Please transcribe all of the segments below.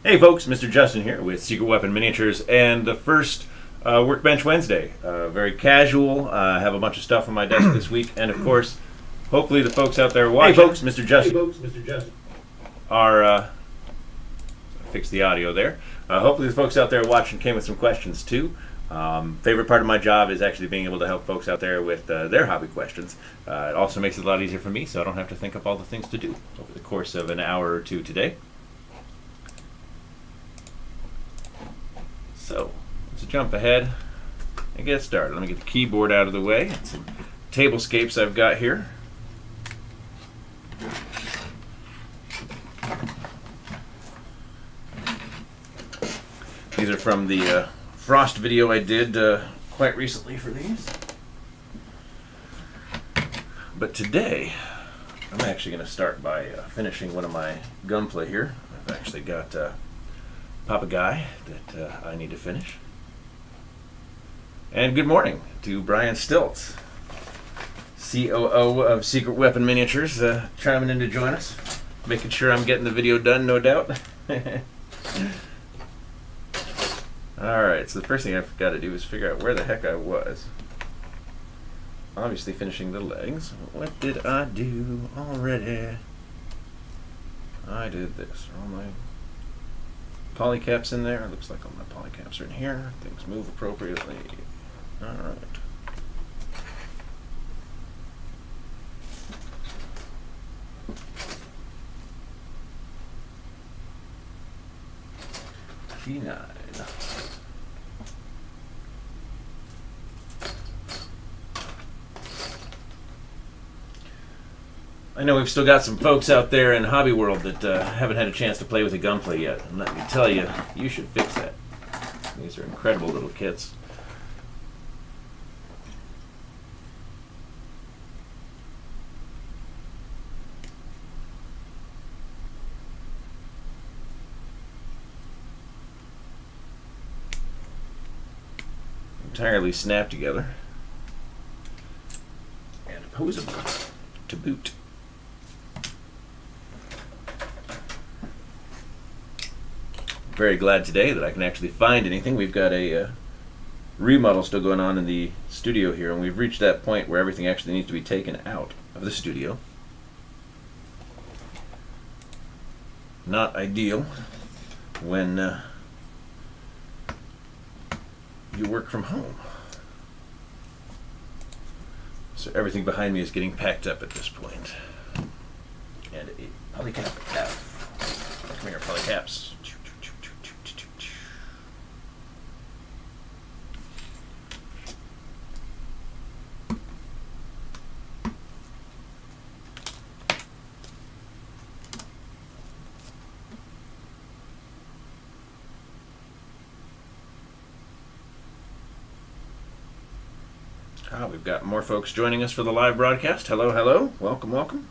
Hey folks, Mr. Justin here with Secret Weapon Miniatures and the first Workbench Wednesday. Very casual. I have a bunch of stuff on my desk this week, and of course, hopefully the folks out there watching. Hey folks, Mr. Justin. Hey folks, Mr. Justin. Are fix the audio there. Hopefully the folks out there watching came with some questions too. Favorite part of my job is actually being able to help folks out there with their hobby questions. It also makes it a lot easier for me, so I don't have to think up all the things to do over the course of an hour or two today. So, let's jump ahead and get started. Let me get the keyboard out of the way. Some tablescapes I've got here. These are from the frost video I did quite recently for these. But today, I'm actually going to start by finishing one of my gunpla here. I've actually got Papa Guy that I need to finish. And good morning to Brian Stilts, COO of Secret Weapon Miniatures, chiming in to join us, making sure I'm getting the video done, no doubt. Alright, so the first thing I've got to do is figure out where the heck I was. Obviously finishing the legs. What did I do already? I did this. Are all my polycaps in there? It looks like all my polycaps are in here. Things move appropriately. Alright. P9. I know we've still got some folks out there in hobby world that haven't had a chance to play with a gunpla yet, and let me tell you, you should fix that. These are incredible little kits. Entirely snap together and posable to boot. Very glad today that I can actually find anything. We've got a remodel still going on in the studio here, and we've reached that point where everything actually needs to be taken out of the studio. Not ideal when you work from home. So everything behind me is getting packed up at this point. And a polycap cap. Come here, polycaps. We've got more folks joining us for the live broadcast. Hello, hello. Welcome, welcome.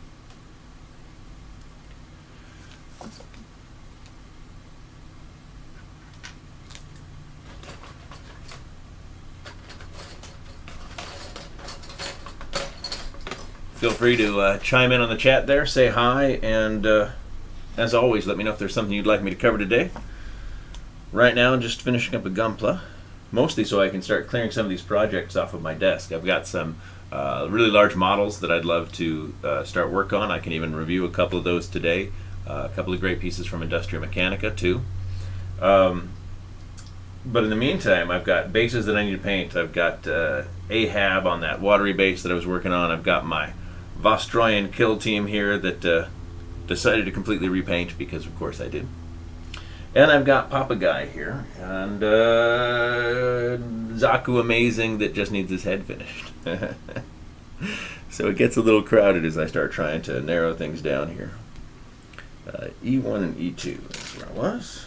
Feel free to chime in on the chat there, say hi, and as always, let me know if there's something you'd like me to cover today. Right now, just finishing up a gunpla. Mostly so I can start clearing some of these projects off of my desk. I've got some really large models that I'd love to start work on. I can even review a couple of those today. A couple of great pieces from Industria Mechanica too. But in the meantime, I've got bases that I need to paint. I've got Ahab on that watery base that I was working on. I've got my Vostroyan kill team here that decided to completely repaint because of course I did. And I've got Papa Guy here, and Zaku Amazing that just needs his head finished. So it gets a little crowded as I start trying to narrow things down here. E1 and E2, that's where I was.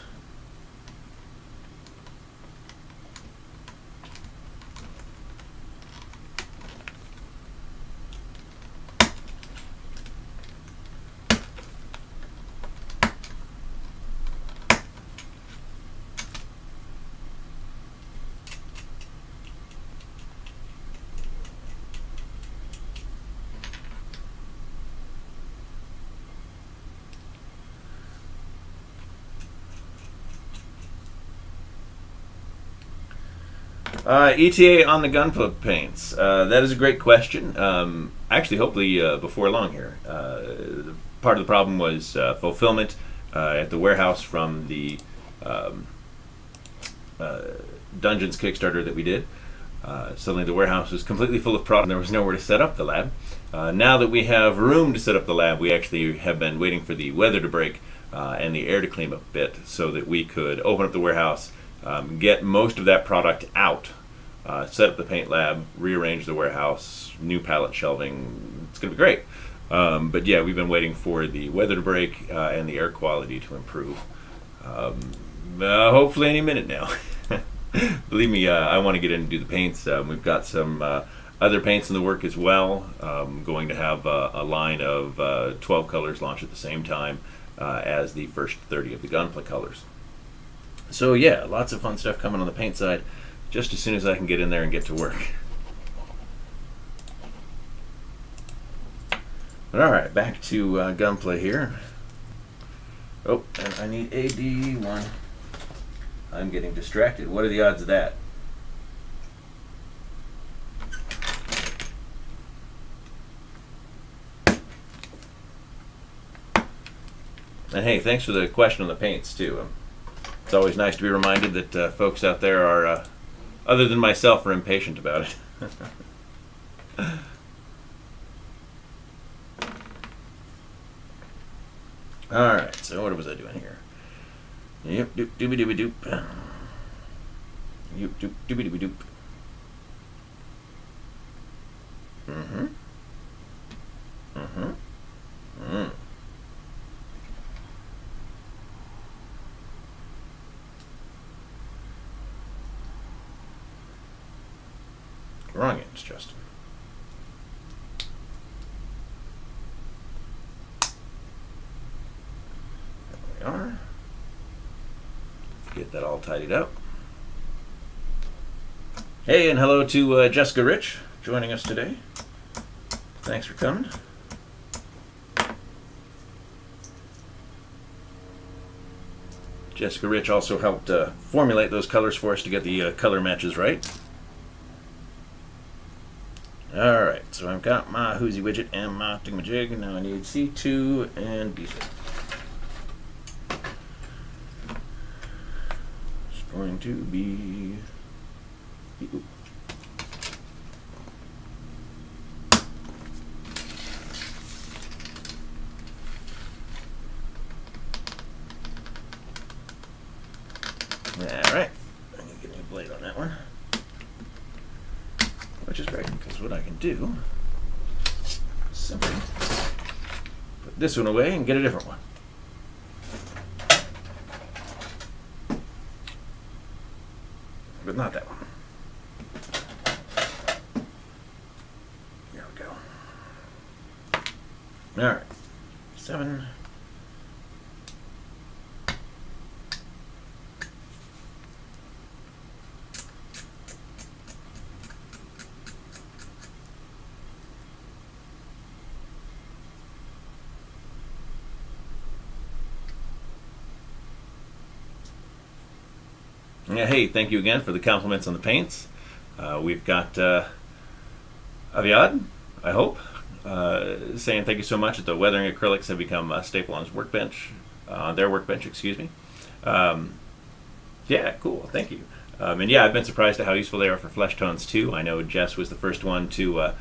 ETA on the gunpla paints. That is a great question. Actually, hopefully before long here. Part of the problem was fulfillment at the warehouse from the Dungeons Kickstarter that we did. Suddenly the warehouse was completely full of product and there was nowhere to set up the lab. Now that we have room to set up the lab, we actually have been waiting for the weather to break and the air to clean up a bit so that we could open up the warehouse, get most of that product out, set up the paint lab, rearrange the warehouse, new pallet shelving. It's going to be great. But yeah, we've been waiting for the weather to break and the air quality to improve. Hopefully any minute now. Believe me, I want to get in and do the paints. We've got some other paints in the work as well. Going to have a line of 12 colors launch at the same time as the first 30 of the gunpla colors. So yeah, lots of fun stuff coming on the paint side just as soon as I can get in there and get to work. But alright, back to gunpla here. Oh, and I need a D1. I'm getting distracted. What are the odds of that? And hey, thanks for the question on the paints too. It's always nice to be reminded that folks out there are, other than myself, are impatient about it. Alright, so what was I doing here? Yep, doop dooby dooby doop. Yep, doop dooby dooby doop. Mm-hmm. Mm-hmm. Mm. Wrong ends, Justin. There we are. Get that all tidied up. Hey, and hello to Jessica Rich joining us today. Thanks for coming. Jessica Rich also helped formulate those colors for us to get the color matches right. Alright, so I've got my Whoozy widget and my thingamajig, and now I need C2 and B6. It's going to be... Ooh. Alright, I need to get a new blade on that one. Which is great, because what I can do is simply put this one away and get a different one. But not that one. There we go. Alright. 7. Yeah, hey, thank you again for the compliments on the paints. We've got Aviad, I hope, saying thank you so much that the weathering acrylics have become a staple on his workbench, their workbench, excuse me. Yeah, cool, thank you. And yeah, I've been surprised at how useful they are for flesh tones too. I know Jess was the first one to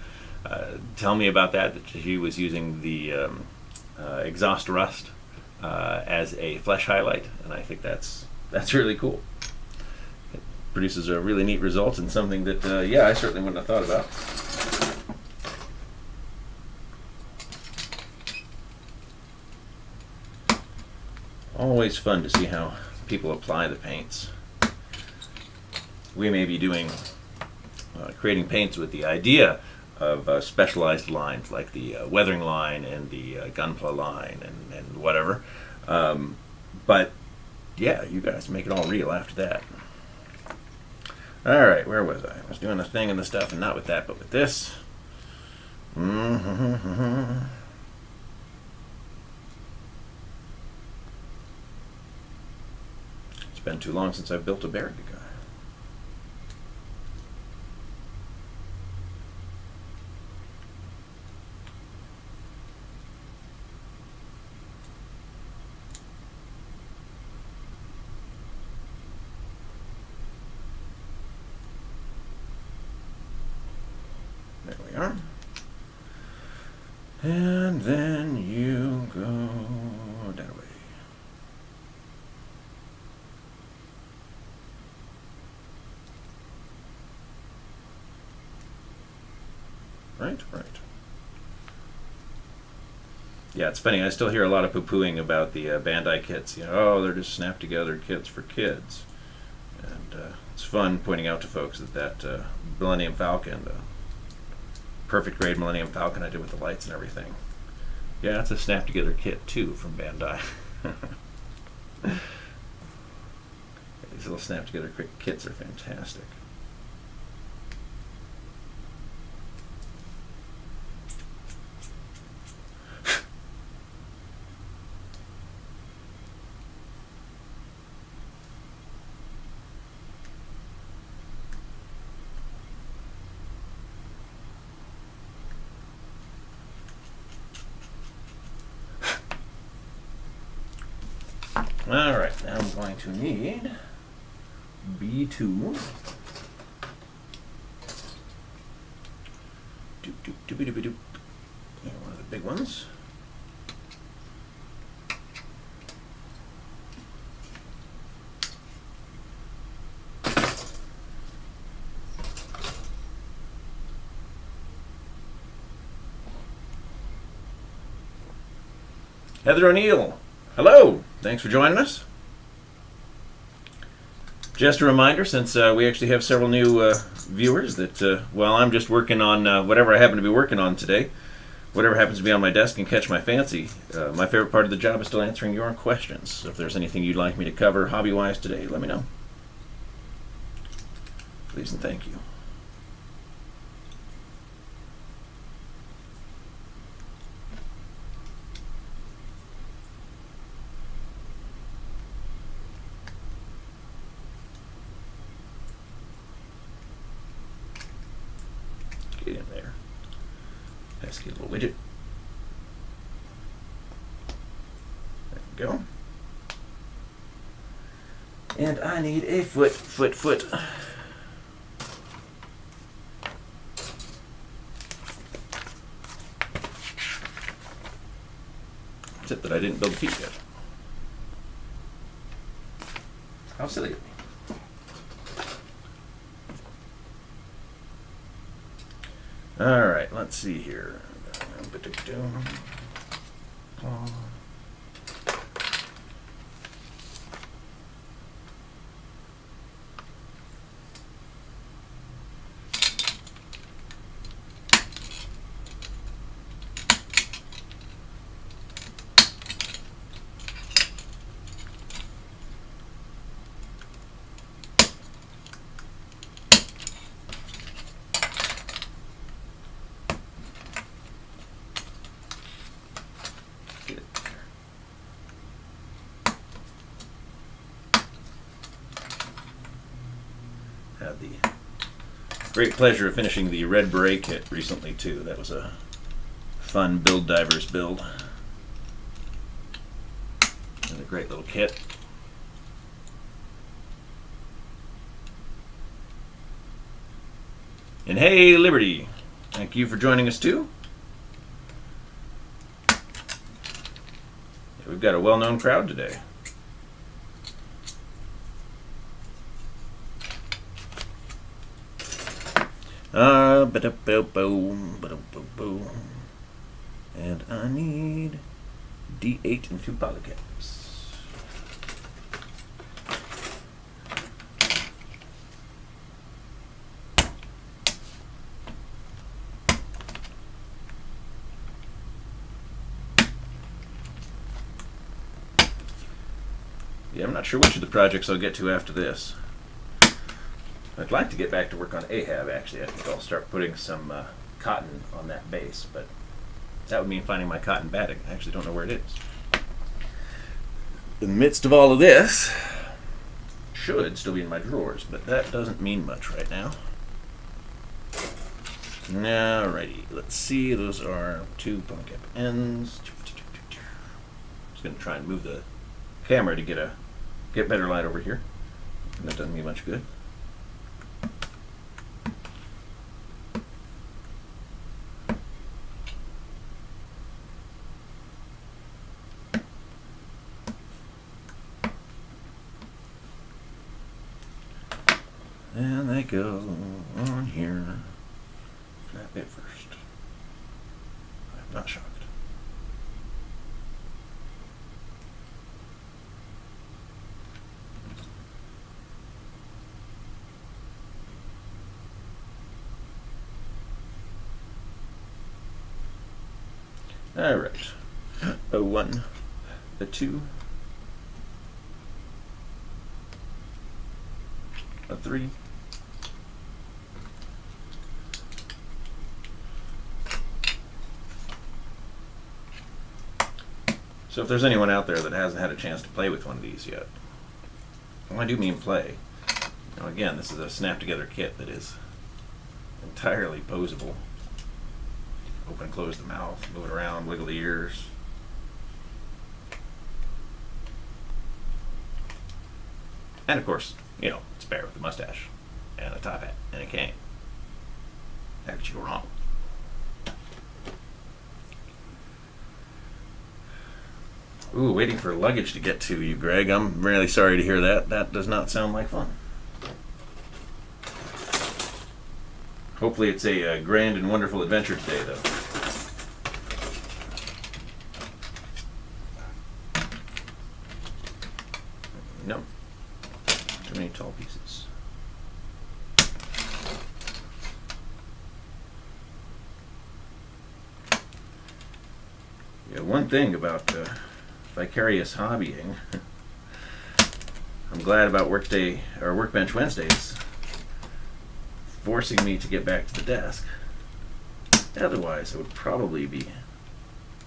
tell me about that she was using the exhaust rust as a flesh highlight, and I think that's really cool. Produces a really neat result and something that, yeah, I certainly wouldn't have thought about. Always fun to see how people apply the paints. We may be doing, creating paints with the idea of specialized lines like the weathering line and the gunpla line and whatever. But yeah, you guys make it all real after that. Alright, where was I? I was doing the thing and the stuff, and not with that, but with this. It's been too long since I've built a barracuda. we are. And then you go that way. Right. Yeah, it's funny. I still hear a lot of poo-pooing about the Bandai kits. You know, oh, they're just snap-together kits for kids. And it's fun pointing out to folks that Millennium Falcon, the perfect grade Millennium Falcon I did with the lights and everything. Yeah, it's a snap-together kit too from Bandai. These little snap-together quick kits are fantastic. Alright, now I'm going to need B2. Doop, doop, doopy, doopy, doop. And one of the big ones. Heather O'Neill, hello! Thanks for joining us. Just a reminder, since we actually have several new viewers, that while I'm just working on whatever I happen to be working on today, whatever happens to be on my desk and catch my fancy, my favorite part of the job is still answering your questions. So if there's anything you'd like me to cover hobby-wise today, let me know. Please and thank you. Get in there. Let's get a little widget. There we go. And I need a foot. Except that I didn't build the feet yet. How silly of me. Alright, let's see here. Had the great pleasure of finishing the Red Beret kit recently too. That was a fun Build Divers build. And a great little kit. And hey, Liberty! Thank you for joining us too. Yeah, we've got a well-known crowd today. And I need D8 and 2 polycaps. Yeah, I'm not sure which of the projects I'll get to after this. I'd like to get back to work on Ahab, actually. I think I'll start putting some cotton on that base, but that would mean finding my cotton batting. I actually don't know where it is. In the midst of all of this, should still be in my drawers, but that doesn't mean much right now. Alrighty, let's see. Those are 2 polycap ends. Just going to try and move the camera to get better light over here. And that doesn't mean much good. And they go on here. That bit first. I'm not shocked. All right. A 1, a 2, a 3. So if there's anyone out there that hasn't had a chance to play with one of these yet, well, I do mean play. Now again, this is a snap together kit that is entirely posable. Open, close the mouth, move it around, wiggle the ears. And of course, you know, it's a bear with a mustache and a top hat and a cane. How could you go wrong? Ooh, waiting for luggage to get to you, Greg. I'm really sorry to hear that. That does not sound like fun. Hopefully it's a grand and wonderful adventure today, though. Nope. Too many tall pieces. Yeah, one thing about vicarious hobbying, I'm glad about Workday or Workbench Wednesdays forcing me to get back to the desk. Otherwise, I would probably be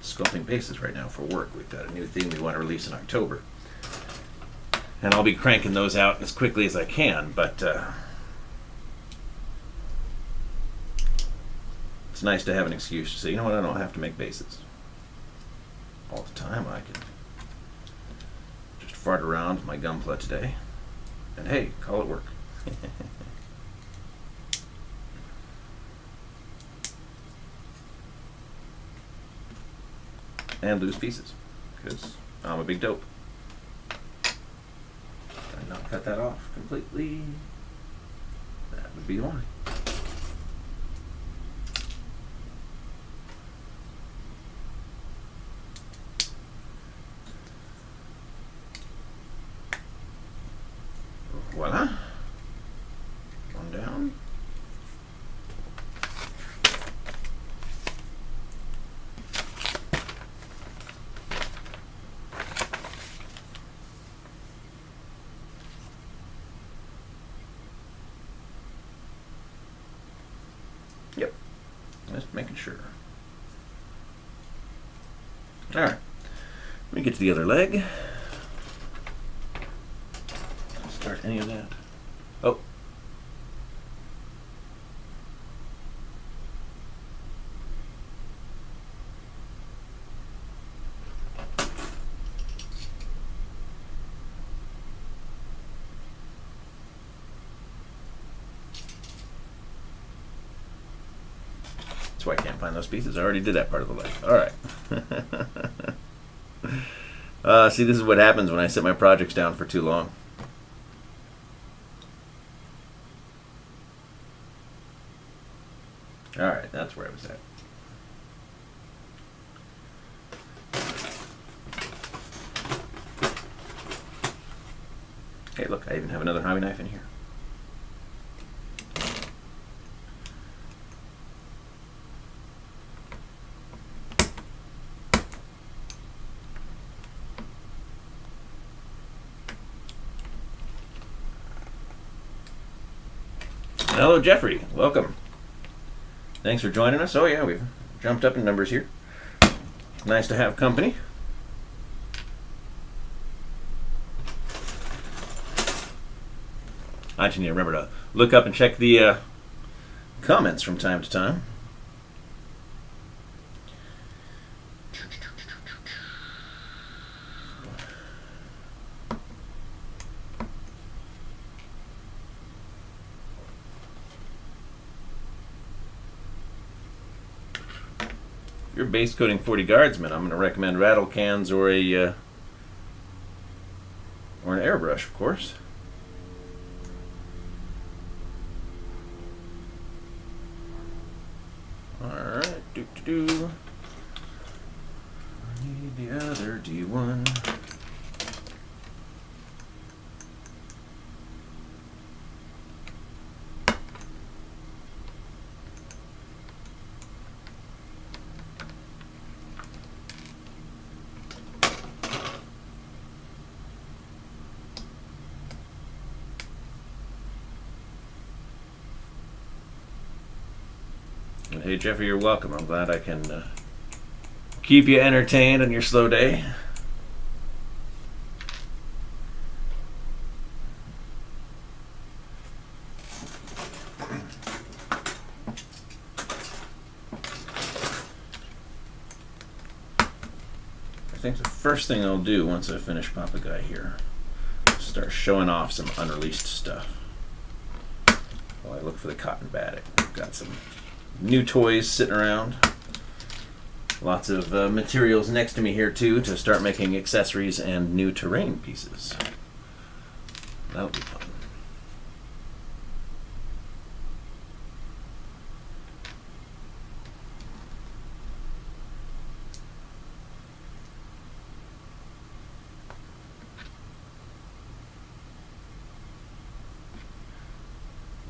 sculpting bases right now for work. We've got a new theme we want to release in October, and I'll be cranking those out as quickly as I can, but it's nice to have an excuse to say, you know what, I don't have to make bases all the time. I can just fart around with my gunpla today, and hey, call it work. And lose pieces, because I'm a big dope. I'd not cut that off completely. That would be why. Voila. One down. Yep. Just making sure. All right. Let me get to the other leg. Start any of that. Oh. That's why I can't find those pieces. I already did that part of the leg. All right. See, this is what happens when I set my projects down for too long. All right, that's where I was at. Hey, look, I even have another hobby knife in here. Hello, Jeffrey. Welcome. Thanks for joining us. Oh yeah, we've jumped up in numbers here. Nice to have company. I just need to remember to look up and check the comments from time to time. If you're base coating 40 guardsmen, I'm going to recommend rattle cans or an airbrush, of course. do. I need the other D1. And hey, Jeffrey, you're welcome. I'm glad I can keep you entertained on your slow day. I think the first thing I'll do once I finish Papa Guy here is start showing off some unreleased stuff while I look for the cotton batting. I've got some new toys sitting around. Lots of materials next to me here too to start making accessories and new terrain pieces. That'll be fun.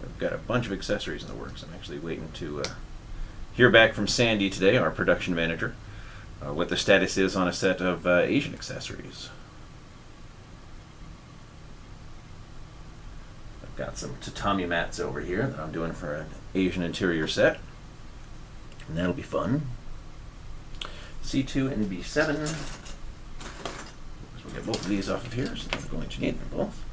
I've got a bunch of accessories in the works. I'm actually waiting to hear back from Sandy today, our production manager, what the status is on a set of Asian accessories. I've got some tatami mats over here that I'm doing for an Asian interior set, and that'll be fun. C2 and B7. We'll get both of these off of here, so I'm going to need them both.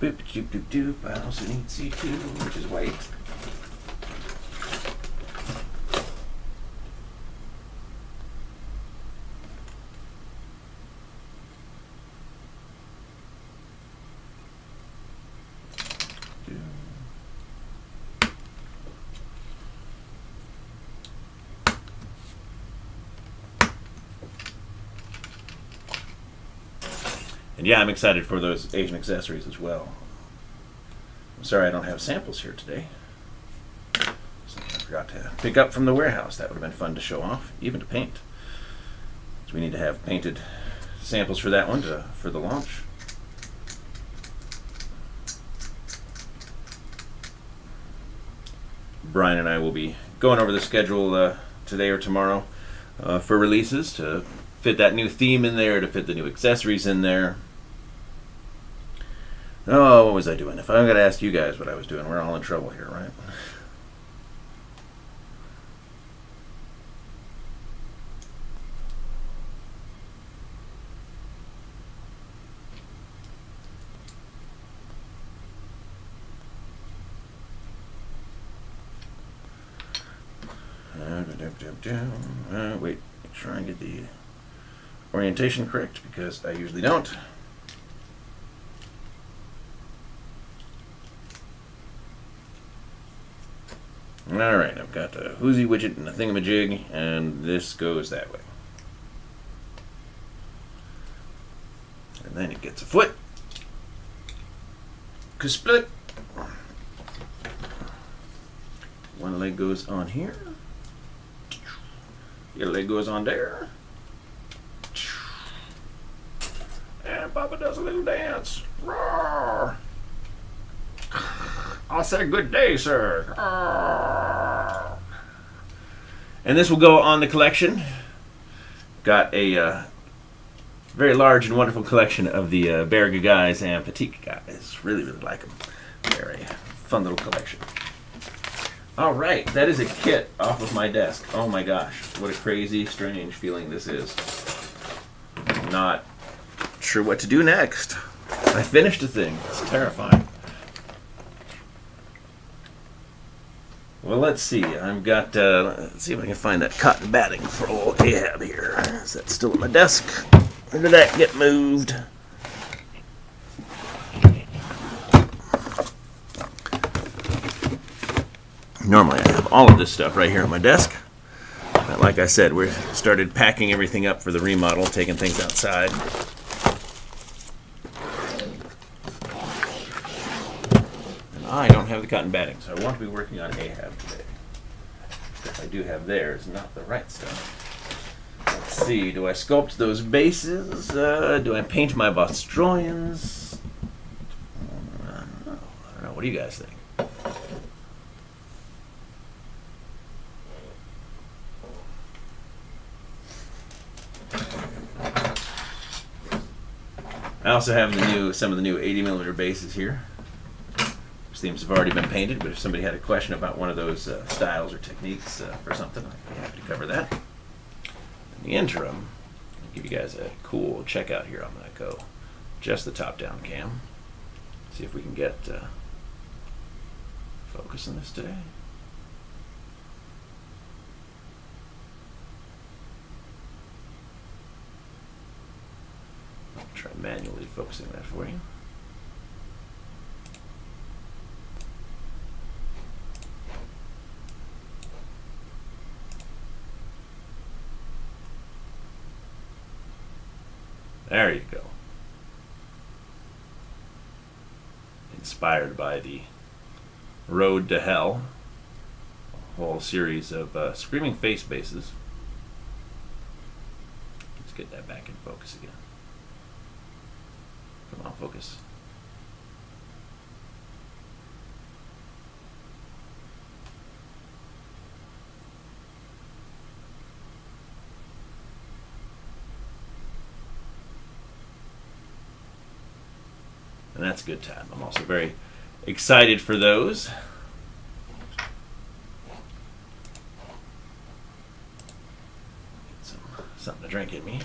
Boop, doop, doop, doop. I also need C2, which is white. And yeah, I'm excited for those Asian accessories as well. I'm sorry I don't have samples here today. Something I forgot to pick up from the warehouse. That would have been fun to show off, even to paint. So we need to have painted samples for that one for the launch. Brian and I will be going over the schedule today or tomorrow for releases to fit that new theme in there, to fit the new accessories in there. Oh, what was I doing? If I'm going to ask you guys what I was doing, we're all in trouble here, right? Wait, make sure I get the orientation correct, because I usually don't. Alright, I've got a whoozy widget and a thingamajig, and this goes that way. And then it gets a foot. Split. One leg goes on here. Your leg goes on there. And Papa does a little dance. Roar! I said good day, sir. Roar! And this will go on the collection. Got a very large and wonderful collection of the Berge guys and Petite guys. Really, really like them. Very fun little collection. All right, that is a kit off of my desk. Oh my gosh, what a crazy, strange feeling this is. I'm not sure what to do next. I finished a thing. It's terrifying. Well, let's see. I've got, let's see if I can find that cotton batting for old Ahab here. Is that still at my desk? Or did that get moved? Normally I have all of this stuff right here at my desk. But like I said, we started packing everything up for the remodel, taking things outside. And I don't have the cotton batting, so I want to be working on Ahab today. Stuff I do have there is not the right stuff. Let's see, do I sculpt those bases? Do I paint my Bostroians? I don't know. What do you guys think? I also have some of the new 80mm bases here. These themes have already been painted, but if somebody had a question about one of those styles or techniques for something, I'd be happy to cover that. In the interim, I'll give you guys a cool checkout here. I'm going to go just the top-down cam. See if we can get focus on this today. Try manually focusing that for you. There you go. Inspired by the Road to Hell, a whole series of screaming face bases. Let's get that back in focus again. Come on, focus. And that's a good time. I'm also very excited for those. Get something to drink in me.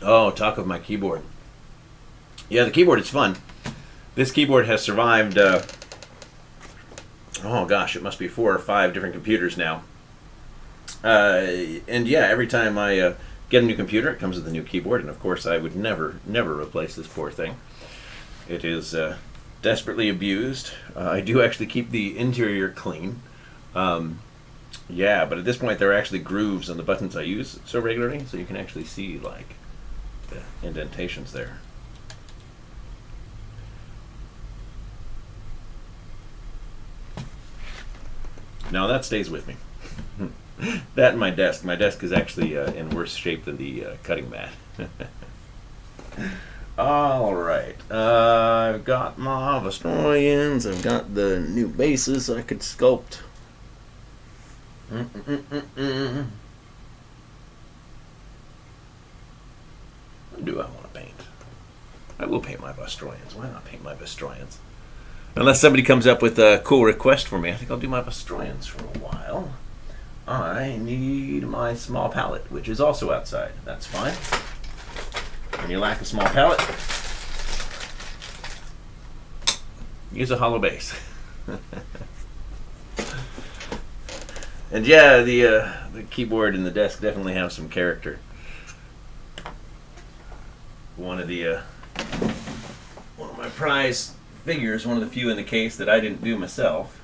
Oh, talk of my keyboard. Yeah, the keyboard is fun. This keyboard has survived, oh gosh, it must be 4 or 5 different computers now. And yeah, every time I get a new computer, it comes with a new keyboard, and of course I would never replace this poor thing. It is desperately abused. I do actually keep the interior clean. Yeah, but at this point there are actually grooves on the buttons I use so regularly, so you can actually see like the indentations there. Now that stays with me. That and my desk. My desk is actually in worse shape than the cutting mat. All right, I've got my Bostroians. I've got the new bases I could sculpt. What do I want to paint? I will paint my Bostroians. Why not paint my Bostroians? Unless somebody comes up with a cool request for me, I think I'll do my Bostroians for a while. I need my small palette, which is also outside. That's fine. When you lack a small palette, use a hollow base. And yeah, the keyboard and the desk definitely have some character. One of my prize figures, one of the few in the case that I didn't do myself.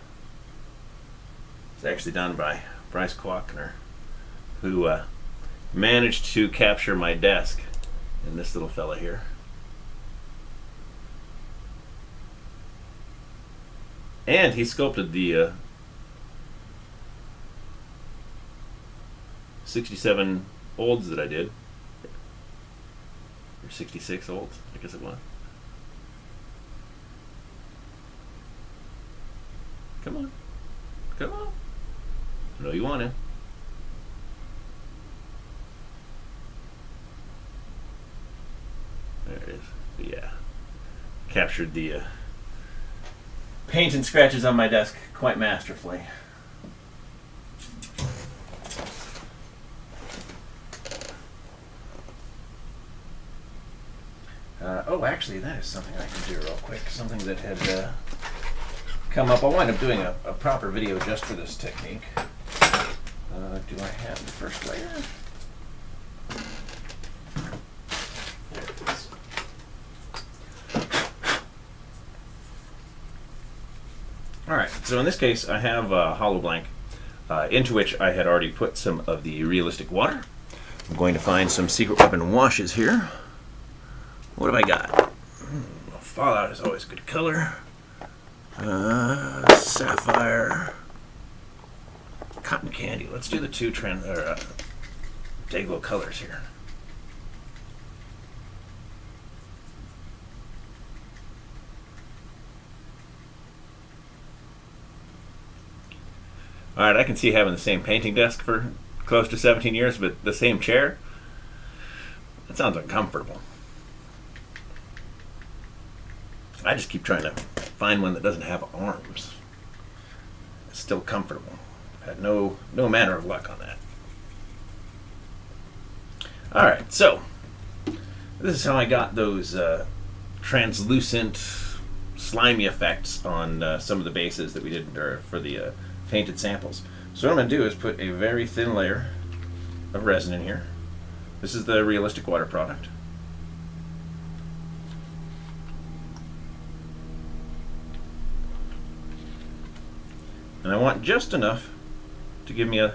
It's actually done by Bryce Quackner, who managed to capture my desk in this little fella here. And he sculpted the 67 olds that I did. Or 66 olds, I guess it was. Come on. Come on. I know you want to. captured the paint and scratches on my desk quite masterfully. Oh, actually, that is something I can do real quick. Something that had come up. I'll wind up doing a proper video just for this technique. Do I have the first layer? There it is. Alright, so in this case I have a hollow blank into which I had already put some of the realistic water. I'm going to find some secret weapon washes here. What have I got? Fallout is always a good color. Sapphire. Cotton candy. Let's do the two Dayglow colors here. Alright, I can see having the same painting desk for close to 17 years, but the same chair? That sounds uncomfortable. I just keep trying to find one that doesn't have arms. It's still comfortable. I've had no manner of luck on that. Alright, so this is how I got those translucent, slimy effects on some of the bases that we did for the painted samples. So what I'm going to do is put a very thin layer of resin in here. This is the realistic water product. And I want just enough to give me a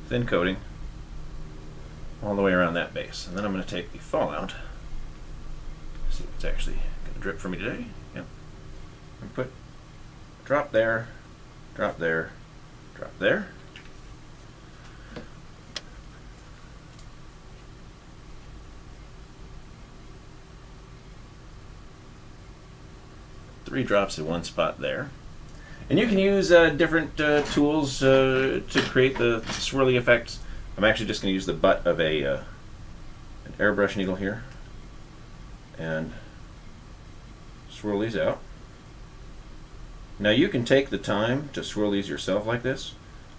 thin coating all the way around that base. And then I'm going to take the fallout. See if it's actually going to drip for me today. Yep. And put a drop there, drop there, drop there. Three drops in one spot there. And you can use different tools to create the swirly effects. I'm actually just going to use the butt of an airbrush needle here and swirl these out. Now you can take the time to swirl these yourself like this.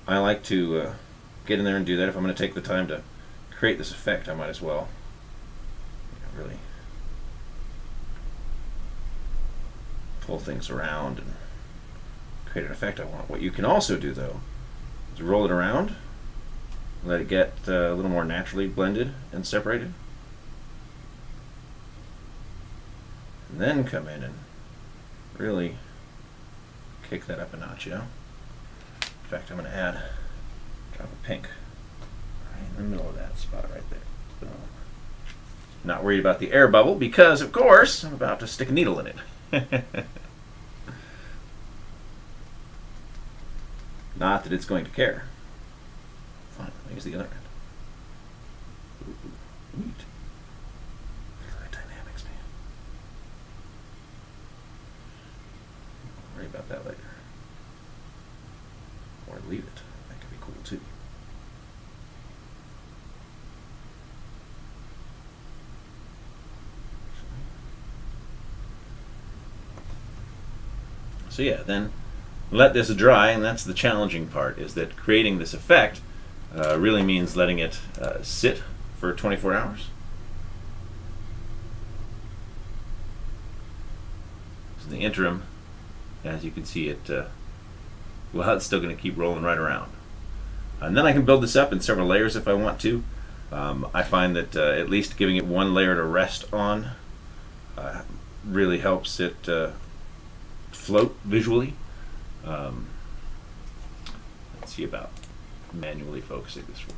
I like to get in there and do that. If I'm going to take the time to create this effect, I might as well really pull things around and create an effect I want. What you can also do though is roll it around, let it get a little more naturally blended and separated, and then come in and really kick that up a notch, you know. In fact, I'm going to add a drop of pink right in the middle of that spot right there. Boom. Not worried about the air bubble because, of course, I'm about to stick a needle in it. Not that it's going to care. Fine, I'll use the other end. Ooh, neat. Fluid dynamics, man. Don't worry about that later. Or leave it. That could be cool too. So yeah, then let this dry, and that's the challenging part, is that creating this effect really means letting it sit for 24 hours. So in the interim, as you can see, it's still going to keep rolling right around. And then I can build this up in several layers if I want to. I find that at least giving it one layer to rest on really helps it float visually. Let's see about manually focusing this for you.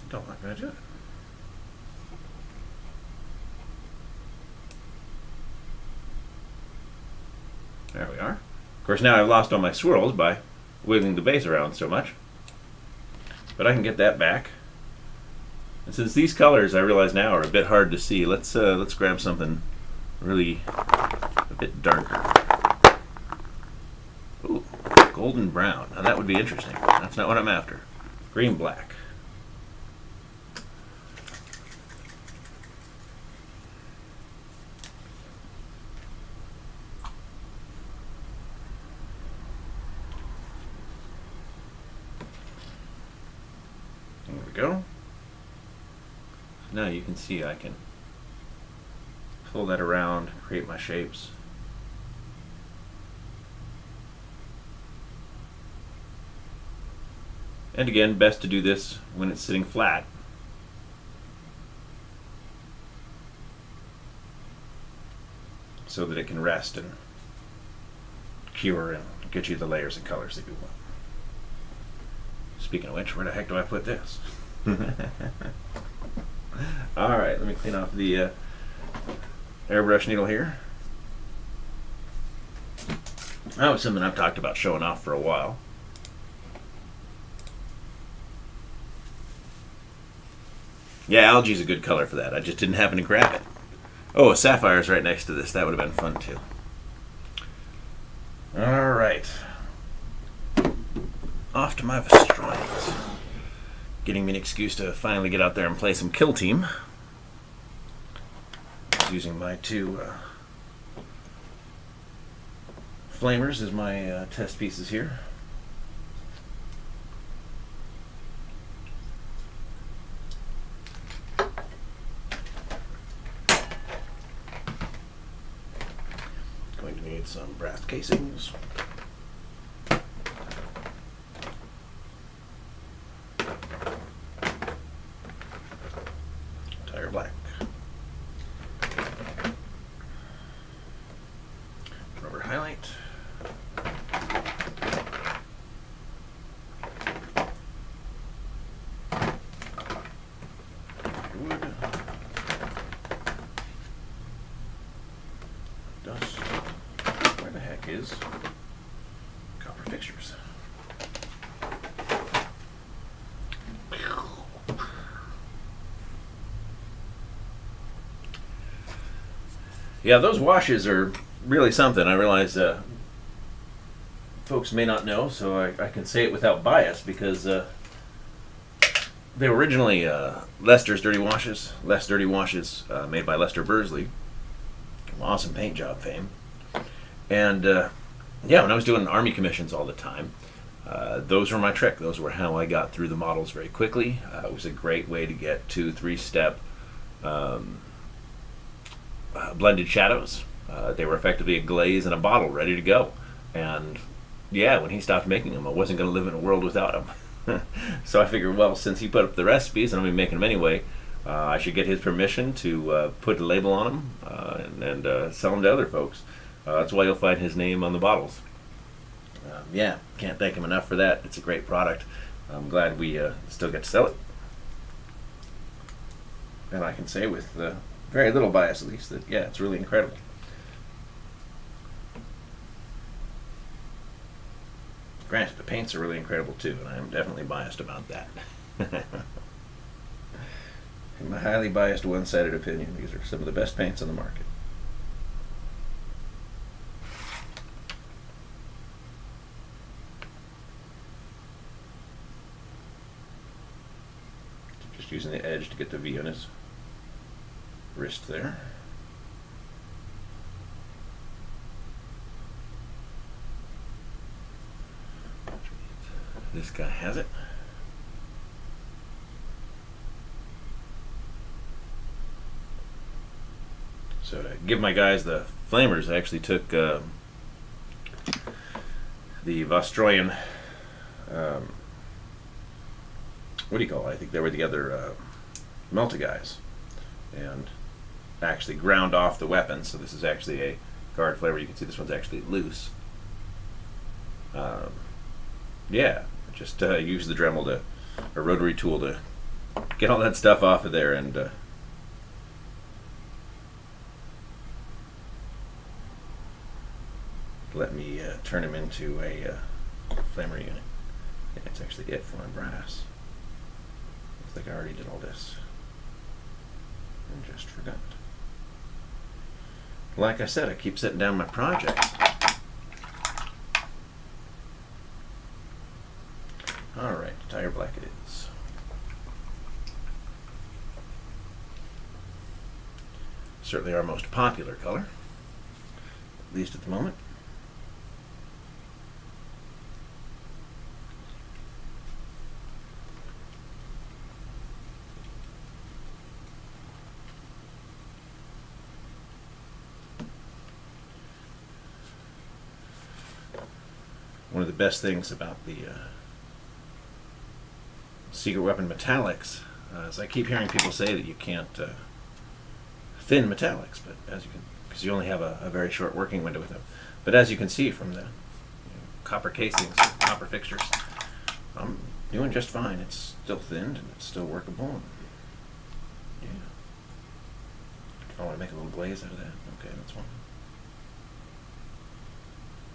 Don't like that yet. There we are. Of course, now I've lost all my swirls by wiggling the base around so much. But I can get that back And since these colors, I realize now, are a bit hard to see, let's grab something really a bit darker. Ooh, golden brown. Now that would be interesting. That's not what I'm after. Green black. There we go. Now you can see I can pull that around, create my shapes. And again, best to do this when it's sitting flat. So that it can rest and cure and get you the layers and colors that you want. Speaking of which, where the heck do I put this? Alright, let me clean off the airbrush needle here. That was something I've talked about showing off for a while. Yeah, algae's a good color for that. I just didn't happen to grab it. Oh, a sapphire's right next to this. That would have been fun too. Alright. Off to my Vestroyans. Getting me an excuse to finally get out there and play some Kill Team. Using my two flamers as my test pieces here. Going to need some brass casings. Tire black. Rubber highlight. Wood. Dust. Where the heck is copper fixtures? Yeah, those washes are really something. I realize folks may not know, so I can say it without bias because they were originally Lester's Dirty Washes. Les Dirty Washes made by Lester Bursley. Awesome paint job fame. And yeah, when I was doing army commissions all the time, those were my trick. Those were how I got through the models very quickly. It was a great way to get 2-3 step blended shadows. They were effectively a glaze in a bottle ready to go. And yeah, when he stopped making them, I wasn't going to live in a world without them. So I figured, well, since he put up the recipes and I'm going to be making them anyway, I should get his permission to put a label on them and sell them to other folks. That's why you'll find his name on the bottles. Yeah, can't thank him enough for that. It's a great product. I'm glad we still get to sell it. And I can say with very little bias, at least, that yeah, it's really incredible. Granted, the paints are really incredible too, and I'm definitely biased about that. In my highly biased, one-sided opinion, these are some of the best paints on the market. Just using the edge to get the V on his wrist there. This guy has it. So to give my guys the flamers, I actually took the Vostroyan, what do you call it? I think they were the other multi-guys, and actually ground off the weapon. So this is actually a guard flamer. You can see this one's actually loose. Yeah, just use the Dremel to, a rotary tool to get all that stuff off of there and let me turn him into a flamer unit. Yeah, it's actually it for my brass. Looks like I already did all this. I just forgot. Like I said, I keep setting down my projects. Alright, tire black it is. Certainly our most popular color, at least at the moment. One of the best things about the Secret Weapon metallics is I keep hearing people say that you can't thin metallics, but as you can, because you only have a very short working window with them. But as you can see from the copper casings, copper fixtures, I'm doing just fine. It's still thinned and it's still workable. And yeah, I want to make a little glaze out of that. Okay, that's one.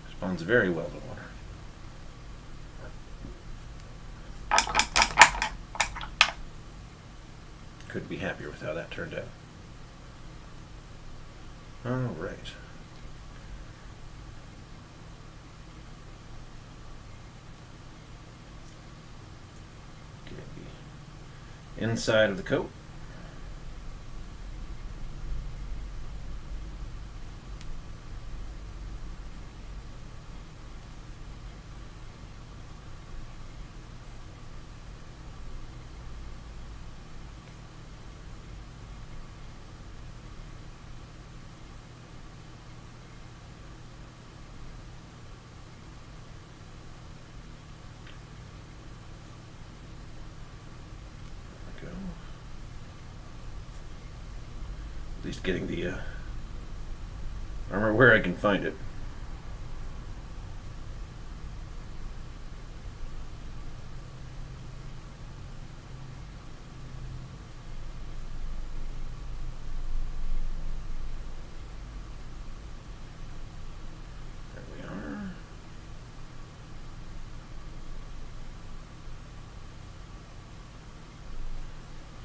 Responds very well to water. Couldn't be happier with how that turned out. All right. Get the inside of the coat. At least getting the armor where I can find it. There we are.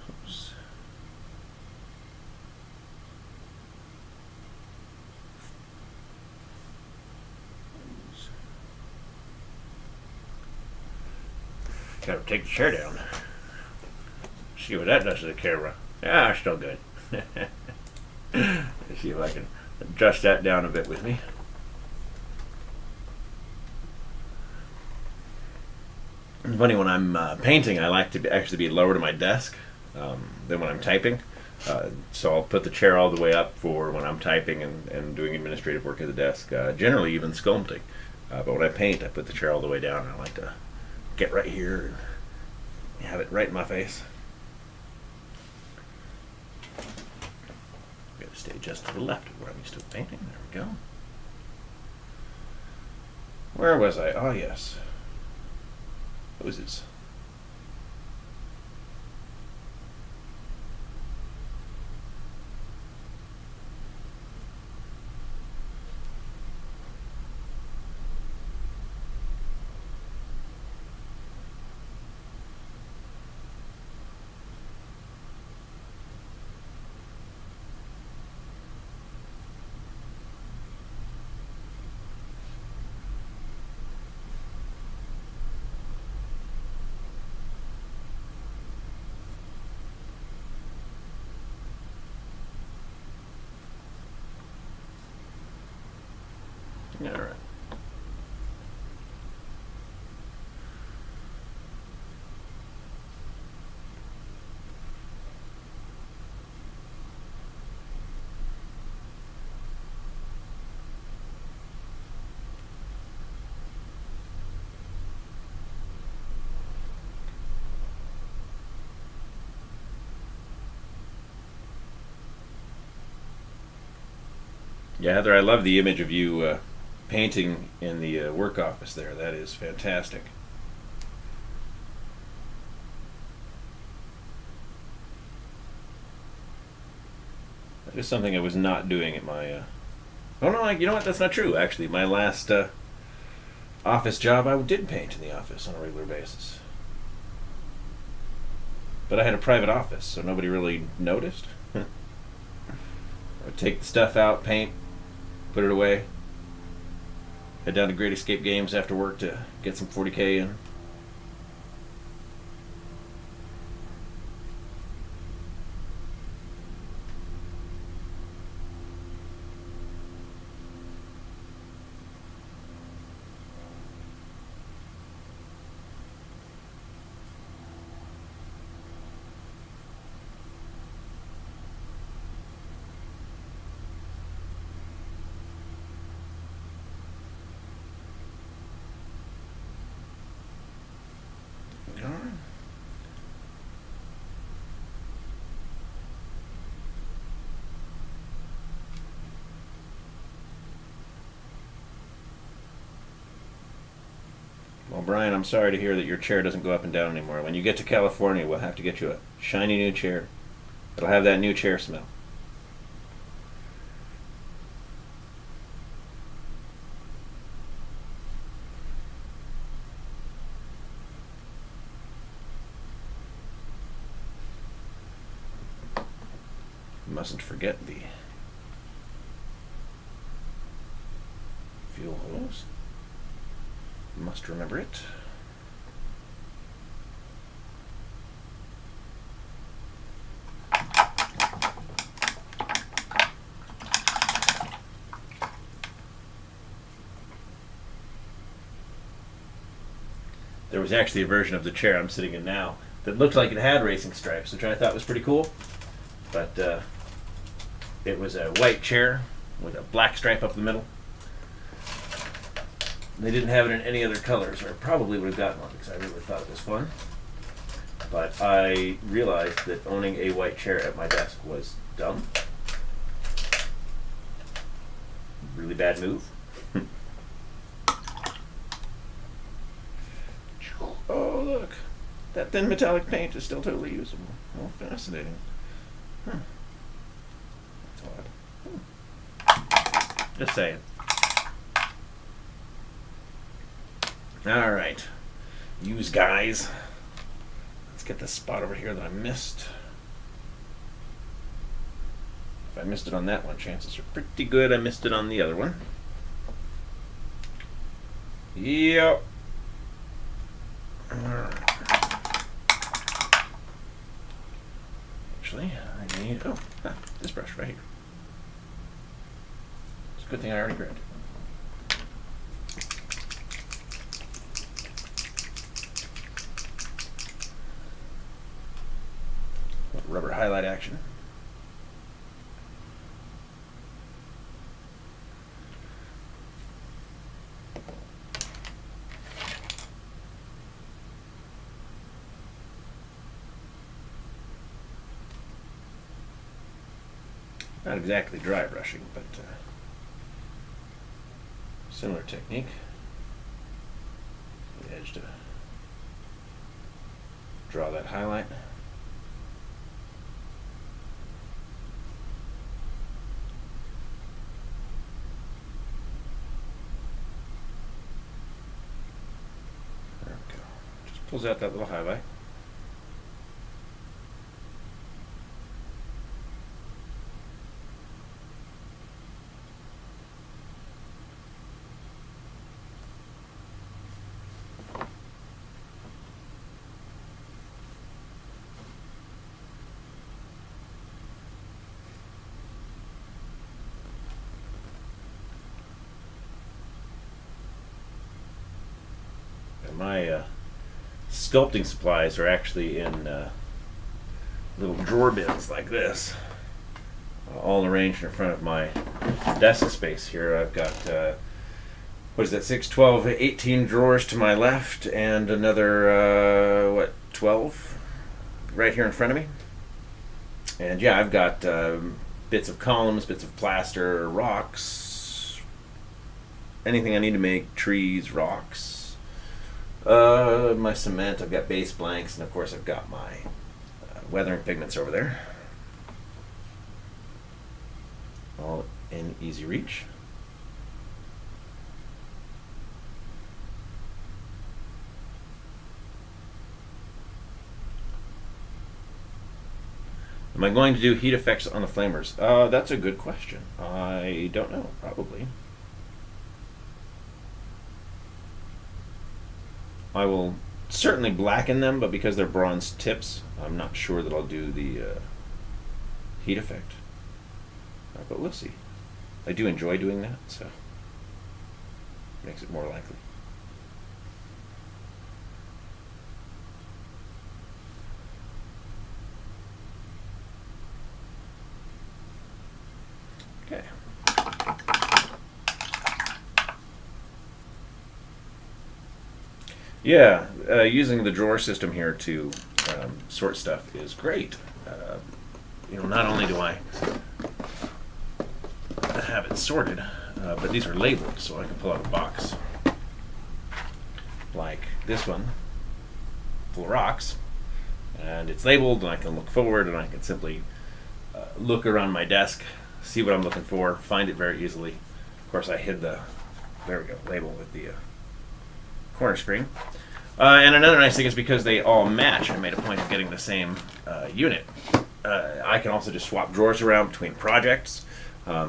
Oops. Gotta take the chair down. See what that does to the camera. Yeah, still good. Let's see if I can adjust that down a bit with me. It's funny, when I'm painting, I like to actually be lower to my desk than when I'm typing. So I'll put the chair all the way up for when I'm typing and doing administrative work at the desk, generally even sculpting. But when I paint, I put the chair all the way down, and I like to get right here and have it right in my face. Gotta stay just to the left of where I'm used to painting. There we go. Where was I? Oh, yes. Hoses. All right. Yeah, Heather, I love the image of you painting in the work office there. That is fantastic. That is something I was not doing at my oh no, you know what, that's not true actually. My last office job, I did paint in the office on a regular basis, but I had a private office, so nobody really noticed. I take the stuff out, paint, put it away. Head down to Great Escape Games after work to get some 40K in. Well, Brian, I'm sorry to hear that your chair doesn't go up and down anymore. When you get to California, we'll have to get you a shiny new chair. It'll have that new chair smell. Mustn't forget the fuel hose. Must remember it. There was actually a version of the chair I'm sitting in now that looked like it had racing stripes, which I thought was pretty cool. But it was a white chair with a black stripe up the middle. They didn't have it in any other colors, or I probably would have gotten one because I really thought it was fun. But I realized that owning a white chair at my desk was dumb. Really bad move. Oh, look. That thin metallic paint is still totally usable. Oh, fascinating. Huh. That's odd. Just saying. Alright. Use guys. Let's get this spot over here that I missed. If I missed it on that one, chances are pretty good I missed it on the other one. Yep. Alright. Actually, I need... Oh, this brush right here. It's a good thing I already grabbed it. Rubber highlight action. Not exactly dry brushing, but similar technique. The edge to draw that highlight. There we go. Just pulls out that little highlight. My sculpting supplies are actually in little drawer bins like this, all arranged in front of my desk space here. I've got, what is that, 6, 12, 18 drawers to my left, and another, what, 12 right here in front of me. And yeah, I've got bits of columns, bits of plaster, rocks, anything I need to make, trees, rocks. My cement, I've got base blanks, and of course I've got my weathering pigments over there. All in easy reach. Am I going to do heat effects on the flamers? That's a good question. I don't know, probably. I will certainly blacken them, but because they're bronze tips, I'm not sure that I'll do the heat effect. But we'll see. I do enjoy doing that, so makes it more likely. Okay. Yeah, using the drawer system here to sort stuff is great. Not only do I have it sorted, but these are labeled, so I can pull out a box like this one, full of rocks, and it's labeled, and I can look forward, and I can simply look around my desk, see what I'm looking for, find it very easily. Of course, I hid the, there we go, label with the corner screen. And another nice thing is because they all match, I made a point of getting the same unit. I can also just swap drawers around between projects.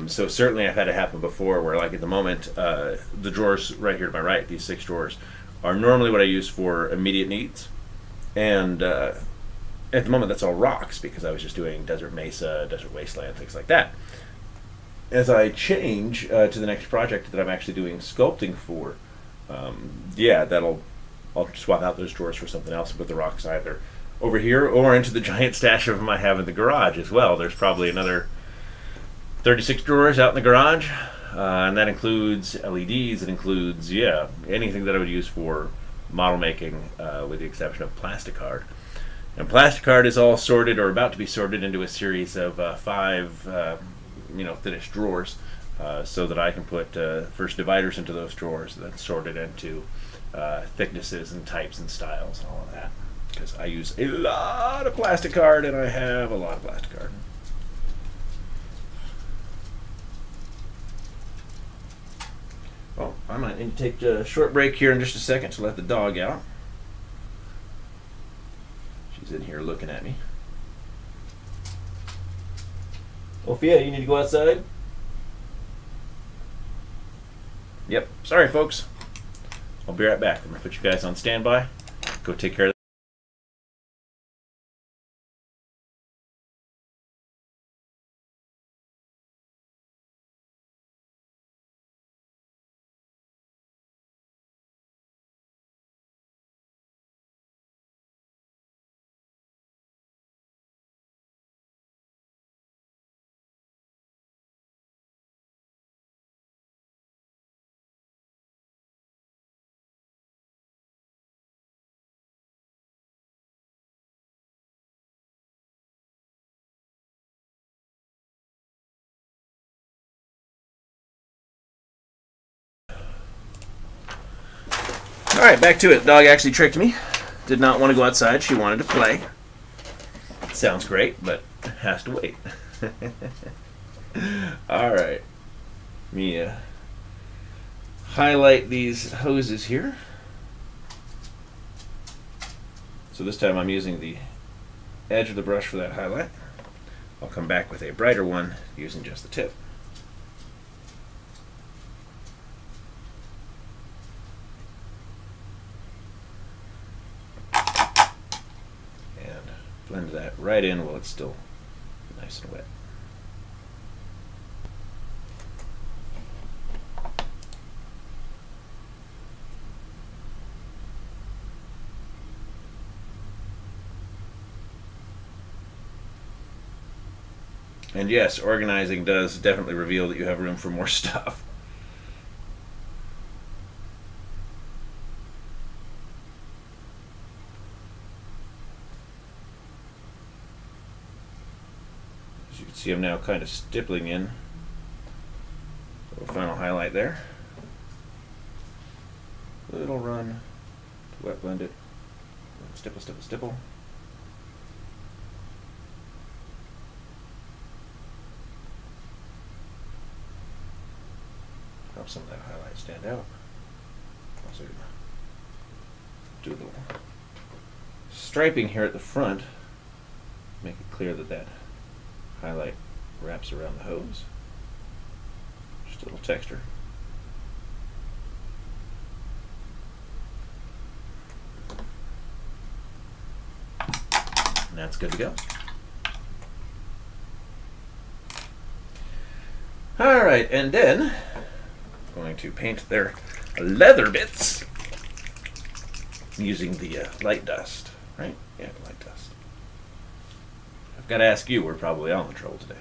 So certainly I've had it happen before where, like at the moment, the drawers right here to my right, these 6 drawers, are normally what I use for immediate needs. And at the moment that's all rocks because I was just doing desert mesa, desert wasteland, things like that. As I change to the next project that I'm actually doing sculpting for, yeah, I'll swap out those drawers for something else and put the rocks either over here or into the giant stash of them I have in the garage as well. There's probably another 36 drawers out in the garage, and that includes LEDs, it includes, yeah, anything that I would use for model making, with the exception of plastic art. And plastic art is all sorted or about to be sorted into a series of 5 finished drawers, so that I can put first dividers into those drawers, then sorted into thicknesses and types and styles and all of that. Because I use a lot of plastic art, and I have a lot of plastic art. Well, I might need to take a short break here in just a second to let the dog out. She's in here looking at me. Sophia, you need to go outside? Yep. Sorry, folks. I'll be right back. I'm going to put you guys on standby. Go take care of that. Alright, back to it. The dog actually tricked me. Did not want to go outside. She wanted to play. Sounds great, but has to wait. Alright. Let me highlight these hoses here. So this time I'm using the edge of the brush for that highlight. I'll come back with a brighter one using just the tip. Blend that right in while it's still nice and wet. And yes, organizing does definitely reveal that you have room for more stuff. As you can see, I'm now kind of stippling in. Little final highlight there. Little run to wet blend it. Stipple, stipple, stipple. Help some of that highlight stand out. Also do a little striping here at the front. Make it clear that that highlight wraps around the hose. Just a little texture. And that's good to go. Alright, and then I'm going to paint their leather bits using the light dust. Right? Yeah, light dust. I've got to ask you, we're probably all in trouble today.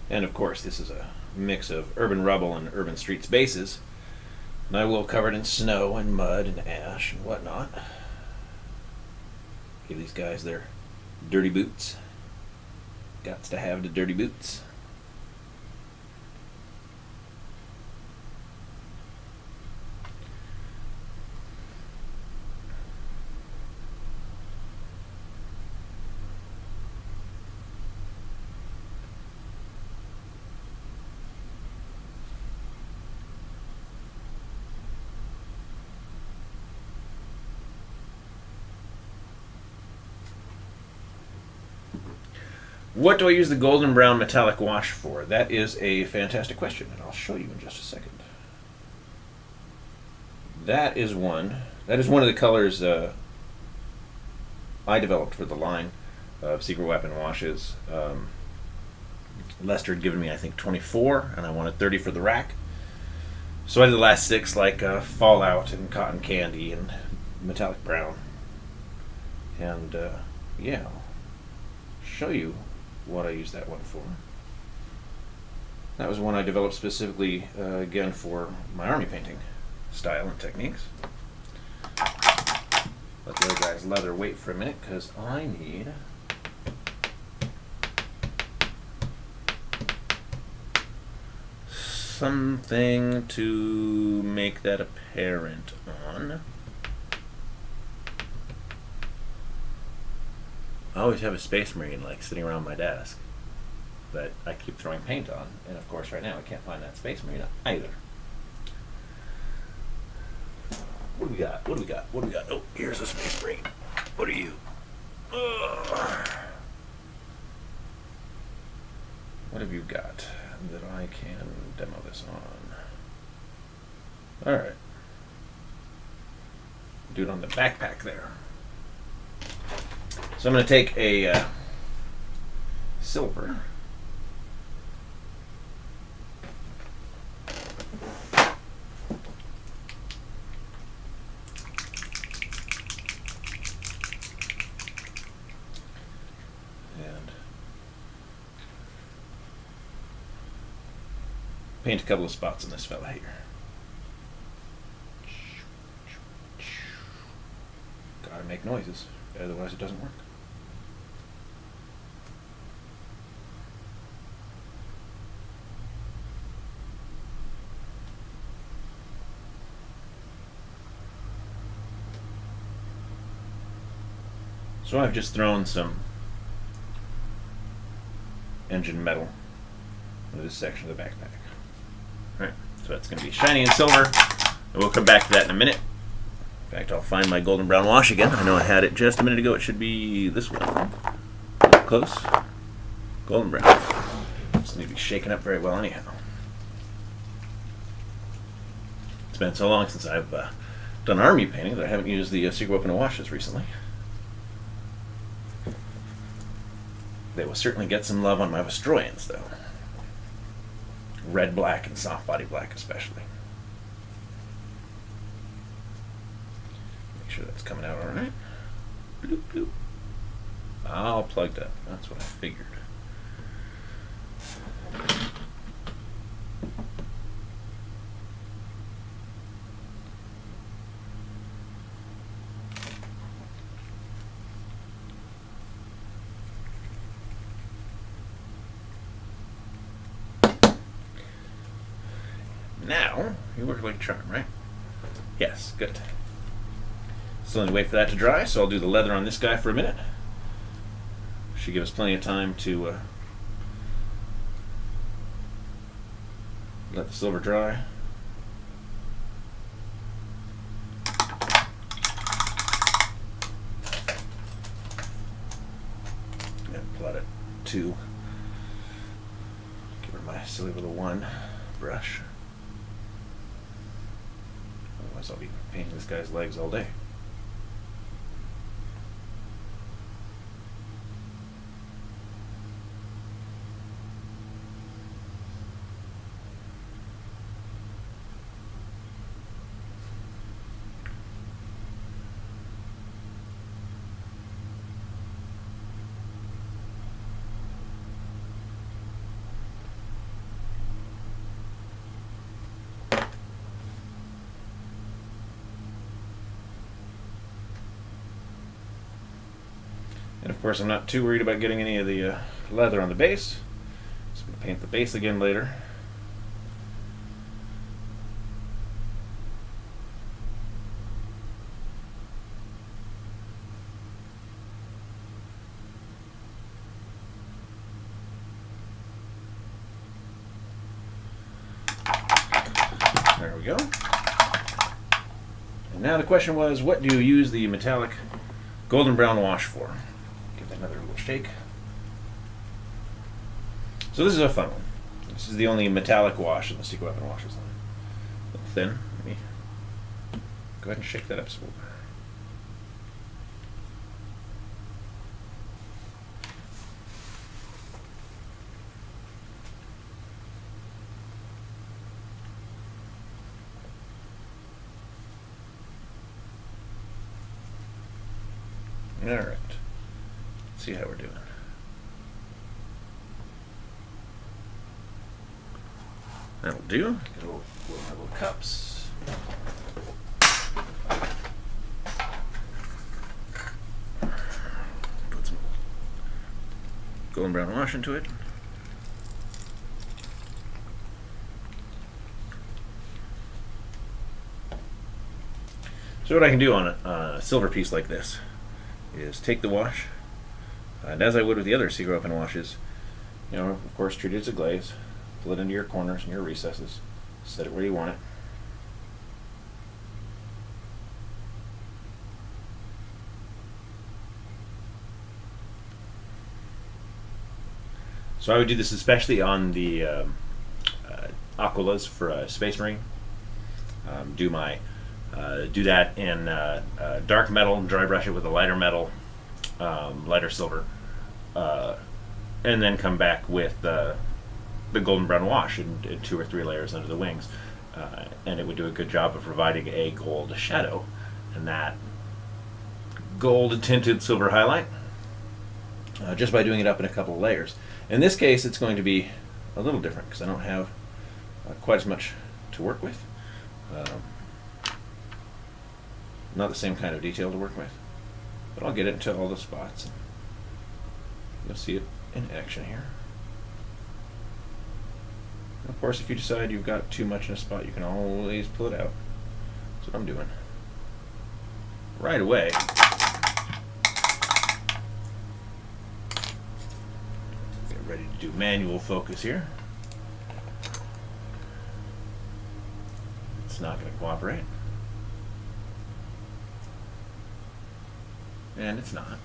And of course, this is a mix of urban rubble and urban streets bases. And I will cover it in snow and mud and ash and whatnot. Give these guys their dirty boots. Gots to have the dirty boots. What do I use the golden brown metallic wash for? That is a fantastic question, and I'll show you in just a second. That is one of the colors I developed for the line of Secret Weapon washes. Lester had given me, I think, 24, and I wanted 30 for the rack. So I did the last 6, like Fallout and Cotton Candy and metallic brown. And yeah, I'll show you what I used that one for. That was one I developed specifically, again, for my army painting style and techniques. Let the other guy's leather wait for a minute, because I need something to make that apparent on. I always have a Space Marine like sitting around my desk that I keep throwing paint on, and of course right now I can't find that Space Marine either. What do we got? What do we got? What do we got? Oh, here's a Space Marine. What are you? Ugh. What have you got that I can demo this on? Alright. Do it on the backpack there. So I'm going to take a silver. And paint a couple of spots on this fella here. Gotta make noises, otherwise it doesn't work. So I've just thrown some engine metal into this section of the backpack. Alright, so that's going to be shiny and silver, and we'll come back to that in a minute. In fact, I'll find my golden brown wash again. I know I had it just a minute ago. It should be this one. Close. Golden brown. Doesn't need to be shaken up very well anyhow. It's been so long since I've done army painting that I haven't used the Secret Weapon washes recently. They will certainly get some love on my Vestroyans, though. Red, black, and soft body black especially. Make sure that's coming out all right. Bloop, bloop. All plugged up. That's what I figured. Now, You work like a charm, right? Yes, good. Still need to wait for that to dry, so I'll do the leather on this guy for a minute. Should give us plenty of time to let the silver dry. And plot it 2. Give her my silly little 1 brush. Otherwise I'll be painting this guy's legs all day. And of course I'm not too worried about getting any of the leather on the base, so I'm going to paint the base again later. There we go. And now the question was, what do you use the metallic golden brown wash for? Give that another little shake. So this is a fun one. This is the only metallic wash in the secret weapon washes line. A little thin. Let me go ahead and shake that up some more. All right. Let's see how we're doing. That'll do. Get a little cups. Put some golden brown wash into it. So what I can do on a silver piece like this is take the wash, and as I would with the other secret weapon washes, you know, of course, treat it as a glaze. Fill it into your corners and your recesses. Set it where you want it. So I would do this especially on the Aquilas for Space Marine. Do that in dark metal, dry brush it with a lighter metal, lighter silver, and then come back with the golden brown wash in 2 or 3 layers under the wings, and it would do a good job of providing a gold shadow and that gold tinted silver highlight just by doing it up in a couple of layers. In this case it's going to be a little different because I don't have quite as much to work with. Not the same kind of detail to work with, but I'll get it into all the spots. And you'll see it in action here. And of course, if you decide you've got too much in a spot, you can always pull it out. That's what I'm doing. Right away. Get ready to do manual focus here. It's not going to cooperate. And it's not.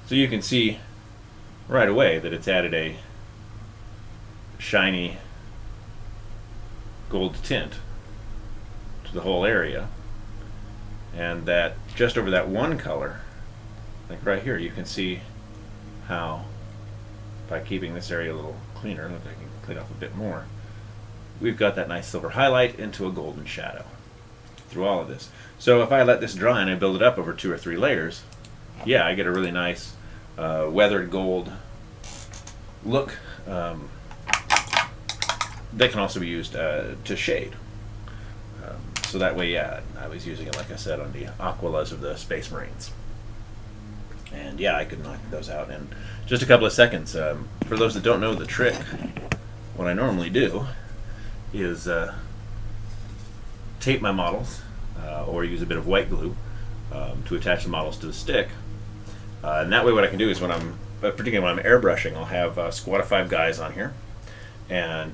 So you can see right away that it's added a shiny gold tint to the whole area, and that just over that one color, like right here, you can see how by keeping this area a little cleaner, look, I can clean up a bit more, we've got that nice silver highlight into a golden shadow through all of this. So if I let this dry and I build it up over 2 or 3 layers, yeah, I get a really nice weathered gold look that can also be used to shade. So that way, yeah, I was using it, like I said, on the Aquilas of the Space Marines. And yeah, I could knock those out in just a couple of seconds. For those that don't know the trick, what I normally do is tape my models or use a bit of white glue to attach the models to the stick. And that way what I can do is when I'm, particularly when I'm airbrushing, I'll have a squad of 5 guys on here, and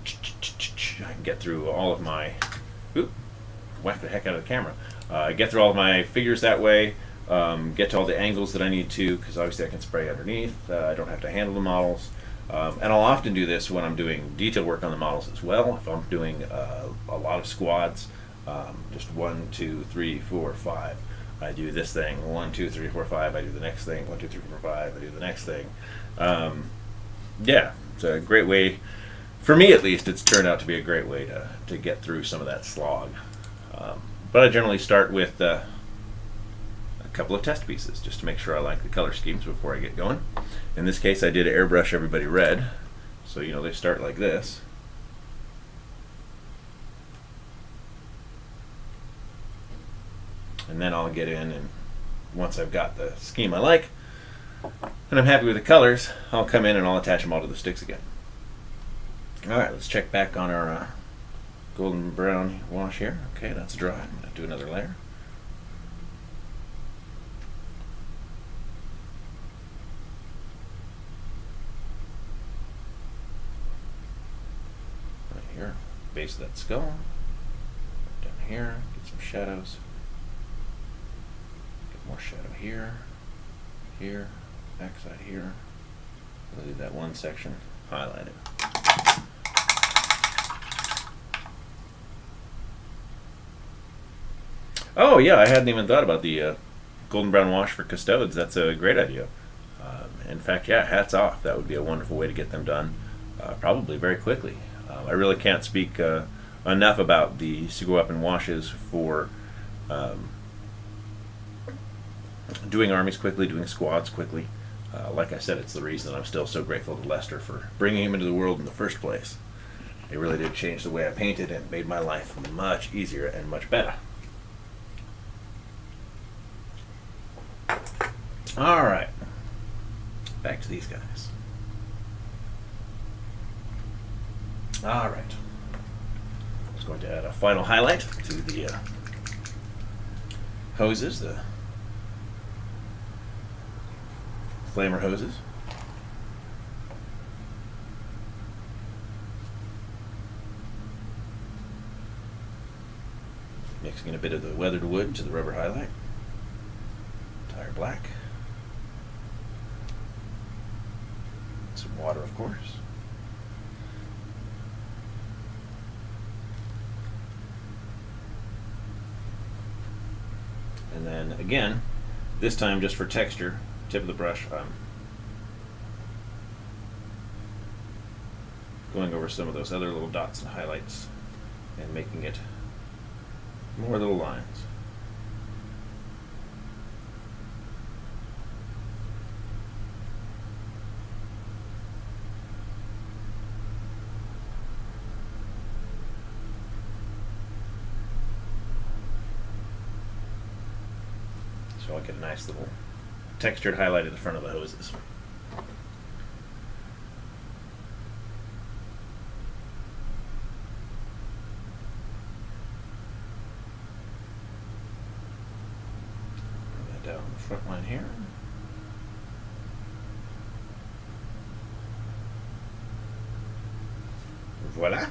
I can get through all of my, whack the heck out of the camera, get through all of my figures that way, get to all the angles that I need to, because obviously I can spray underneath, I don't have to handle the models. And I'll often do this when I'm doing detail work on the models as well. If I'm doing a lot of squads, just 1, 2, 3, 4, 5. I do this thing, 1, 2, 3, 4, 5. I do the next thing, 1, 2, 3, 4, 5. I do the next thing. Yeah, it's a great way, for me at least, it's turned out to be a great way to get through some of that slog. But I generally start with a couple of test pieces just to make sure I like the color schemes before I get going. In this case, I did airbrush everybody red, so you know they start like this. And then I'll get in, and once I've got the scheme I like and I'm happy with the colors, I'll come in and I'll attach them all to the sticks again. Alright, let's check back on our golden brown wash here. Okay, that's dry. I'm going to do another layer. Right here, base of that skull. Down here, get some shadows. More shadow here, here, backside here. I'll leave that one section highlighted. Oh yeah, I hadn't even thought about the golden brown wash for custodes. That's a great idea. In fact, yeah, hats off. That would be a wonderful way to get them done, probably very quickly. I really can't speak enough about the super weapon washes for doing armies quickly, doing squads quickly. Like I said, it's the reason I'm still so grateful to Lester for bringing him into the world in the first place. It really did change the way I painted and made my life much easier and much better. Alright, back to these guys. Alright, I was going to add a final highlight to the hoses, the flamer hoses. Mixing in a bit of the weathered wood to the rubber highlight. Tire black. Some water, of course. And then again, this time just for texture, tip of the brush, I'm going over some of those other little dots and highlights and making it more little lines. So I'll get a nice little textured highlight at the front of the hoses. Bring that down the front line here. Voila.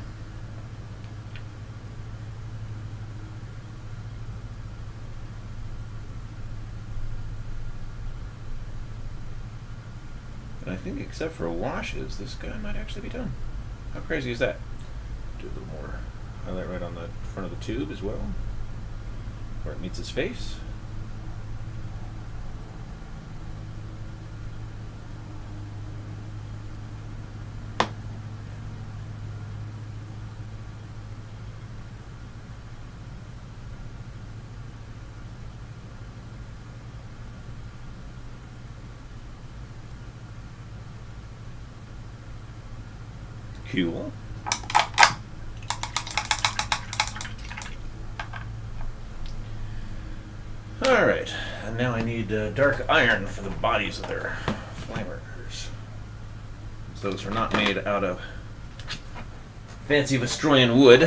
And I think except for washes, this guy might actually be done. How crazy is that? Do a little more highlight right on the front of the tube as well, where it meets his face. Cool. Alright, and now I need dark iron for the bodies of their flame workers. Those are not made out of fancy Vestroyan wood.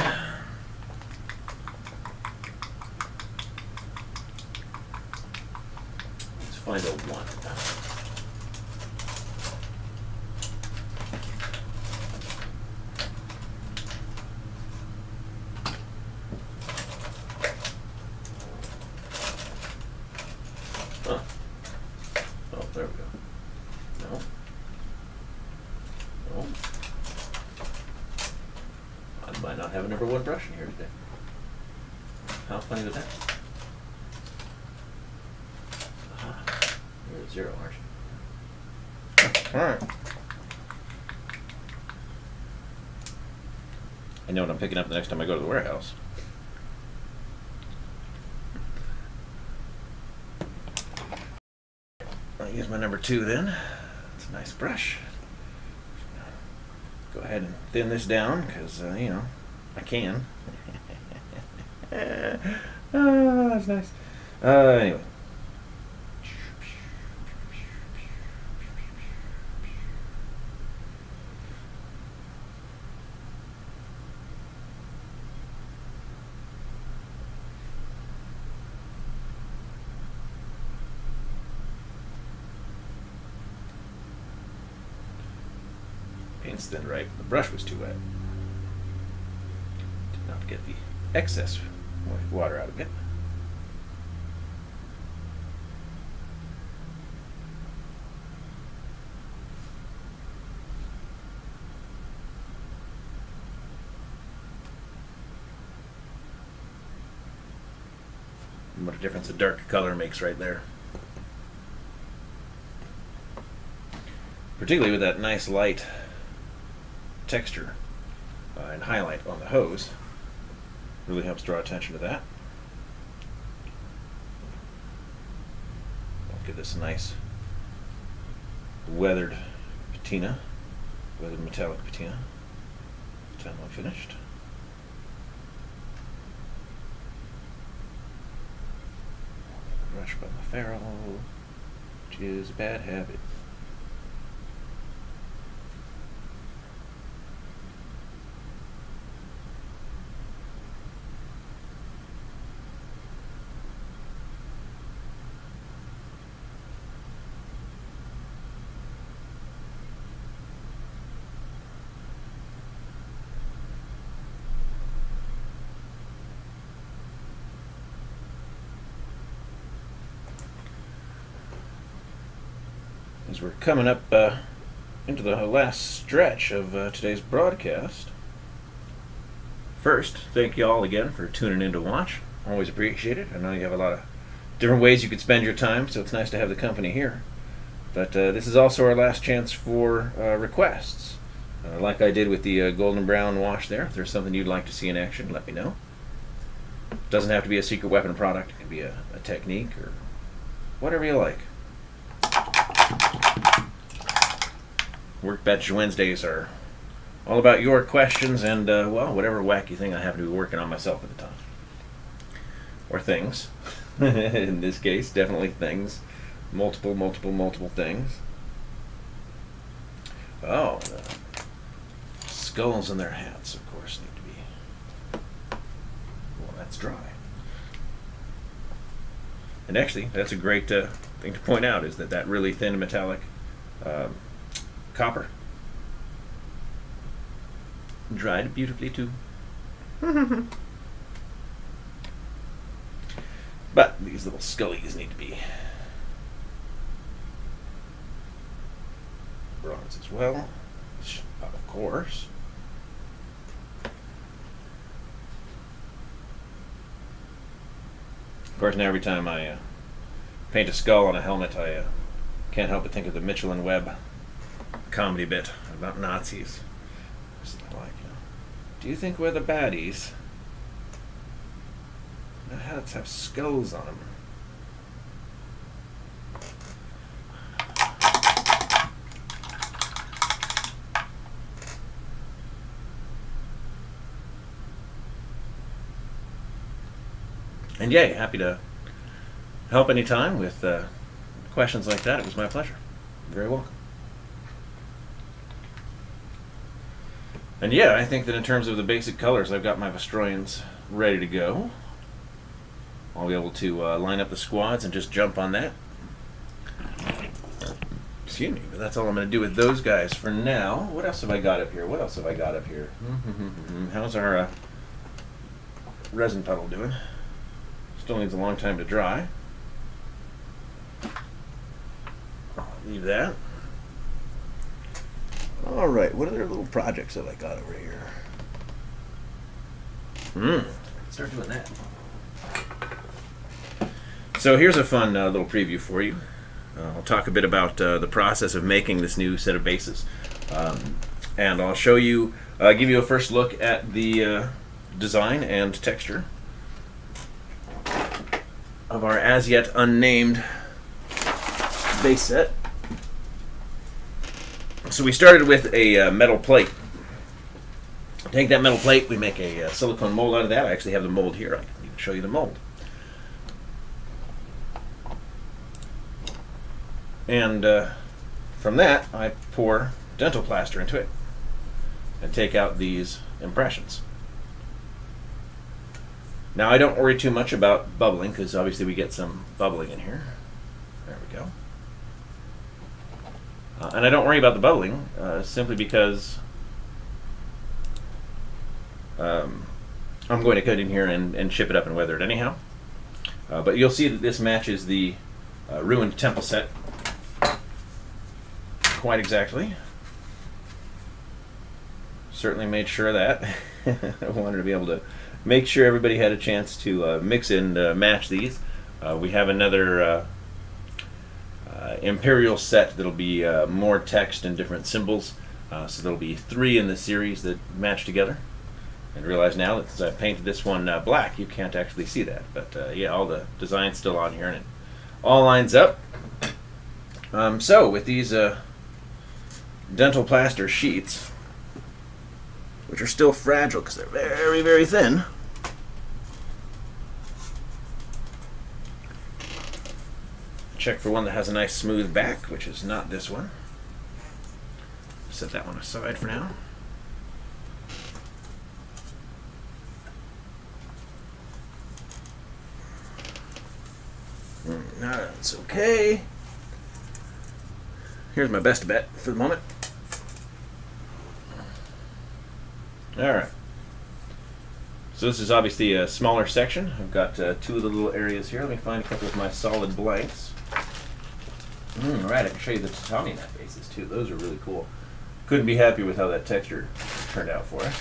Let's find a 1. Oh, there we go. No. No. I might not have a number 1 brush in here today. How funny was that? Aha. You're at 0, aren't you? Alright. I know what I'm picking up the next time I go to the warehouse. I'll use my number 2 then. It's a nice brush. Go ahead and thin this down because, you know, I can. Oh, that's nice. Anyway. Paint's thinned right. The brush was too wet. Did not get the excess water out of it. And what a difference a dark color makes right there. Particularly with that nice light texture and highlight on the hose. Really helps draw attention to that. I'll give this a nice weathered patina, weathered metallic patina. Time I'm finished. Brush by my ferrule, which is a bad habit. As we're coming up into the last stretch of today's broadcast. First, thank you all again for tuning in to watch. Always appreciate it. I know you have a lot of different ways you could spend your time, so it's nice to have the company here. But this is also our last chance for requests. Like I did with the golden brown wash there. If there's something you'd like to see in action, let me know. It doesn't have to be a secret weapon product. It can be a technique or whatever you like. Workbench Wednesdays are all about your questions and, well, whatever wacky thing I happen to be working on myself at the time. Or things. In this case, definitely things. Multiple things. Oh, the skulls in their hats, of course, need to be... Well, that's dry. And actually, that's a great thing to point out, is that that really thin metallic copper dried beautifully too. But these little scullies need to be bronze as well, of course. Of course, now every time I paint a skull on a helmet, I can't help but think of the Mitchell and Webb comedy bit about Nazis. Like, you know, do you think we're the baddies? The hats have skulls on them. And yay, happy to help anytime with questions like that, it was my pleasure. You're very welcome. And yeah, I think that in terms of the basic colors, I've got my Vestroyans ready to go. I'll be able to line up the squads and just jump on that. Excuse me, but that's all I'm going to do with those guys for now. What else have I got up here? What else have I got up here? How's our resin puddle doing? Still needs a long time to dry. I'll leave that. Alright, what other little projects have I got over here? Start doing that. So here's a fun little preview for you. I'll talk a bit about the process of making this new set of bases. And I'll show you, give you a first look at the design and texture of our as yet unnamed base set. So we started with a metal plate. Take that metal plate, we make a silicone mold out of that. I actually have the mold here. I can show you the mold. And from that, I pour dental plaster into it and take out these impressions. Now, I don't worry too much about bubbling, because obviously we get some bubbling in here. There we go. And I don't worry about the bubbling simply because I'm going to cut in here and chip it up and weather it anyhow. But you'll see that this matches the ruined temple set quite exactly. Certainly made sure of that. I wanted to be able to make sure everybody had a chance to mix and match these. We have another Imperial set that'll be more text and different symbols. So there'll be 3 in the series that match together. And realize now that since I've painted this one black, you can't actually see that. But yeah, all the design's still on here and it all lines up. So with these dental plaster sheets, which are still fragile because they're very, very thin, check for one that has a nice smooth back, which is not this one. Set that one aside for now. That's okay. Here's my best bet for the moment. Alright. So this is obviously a smaller section. I've got 2 of the little areas here. Let me find a couple of my solid blanks. Alright, I can show you the tatami mat bases too. Those are really cool. Couldn't be happy with how that texture turned out for us.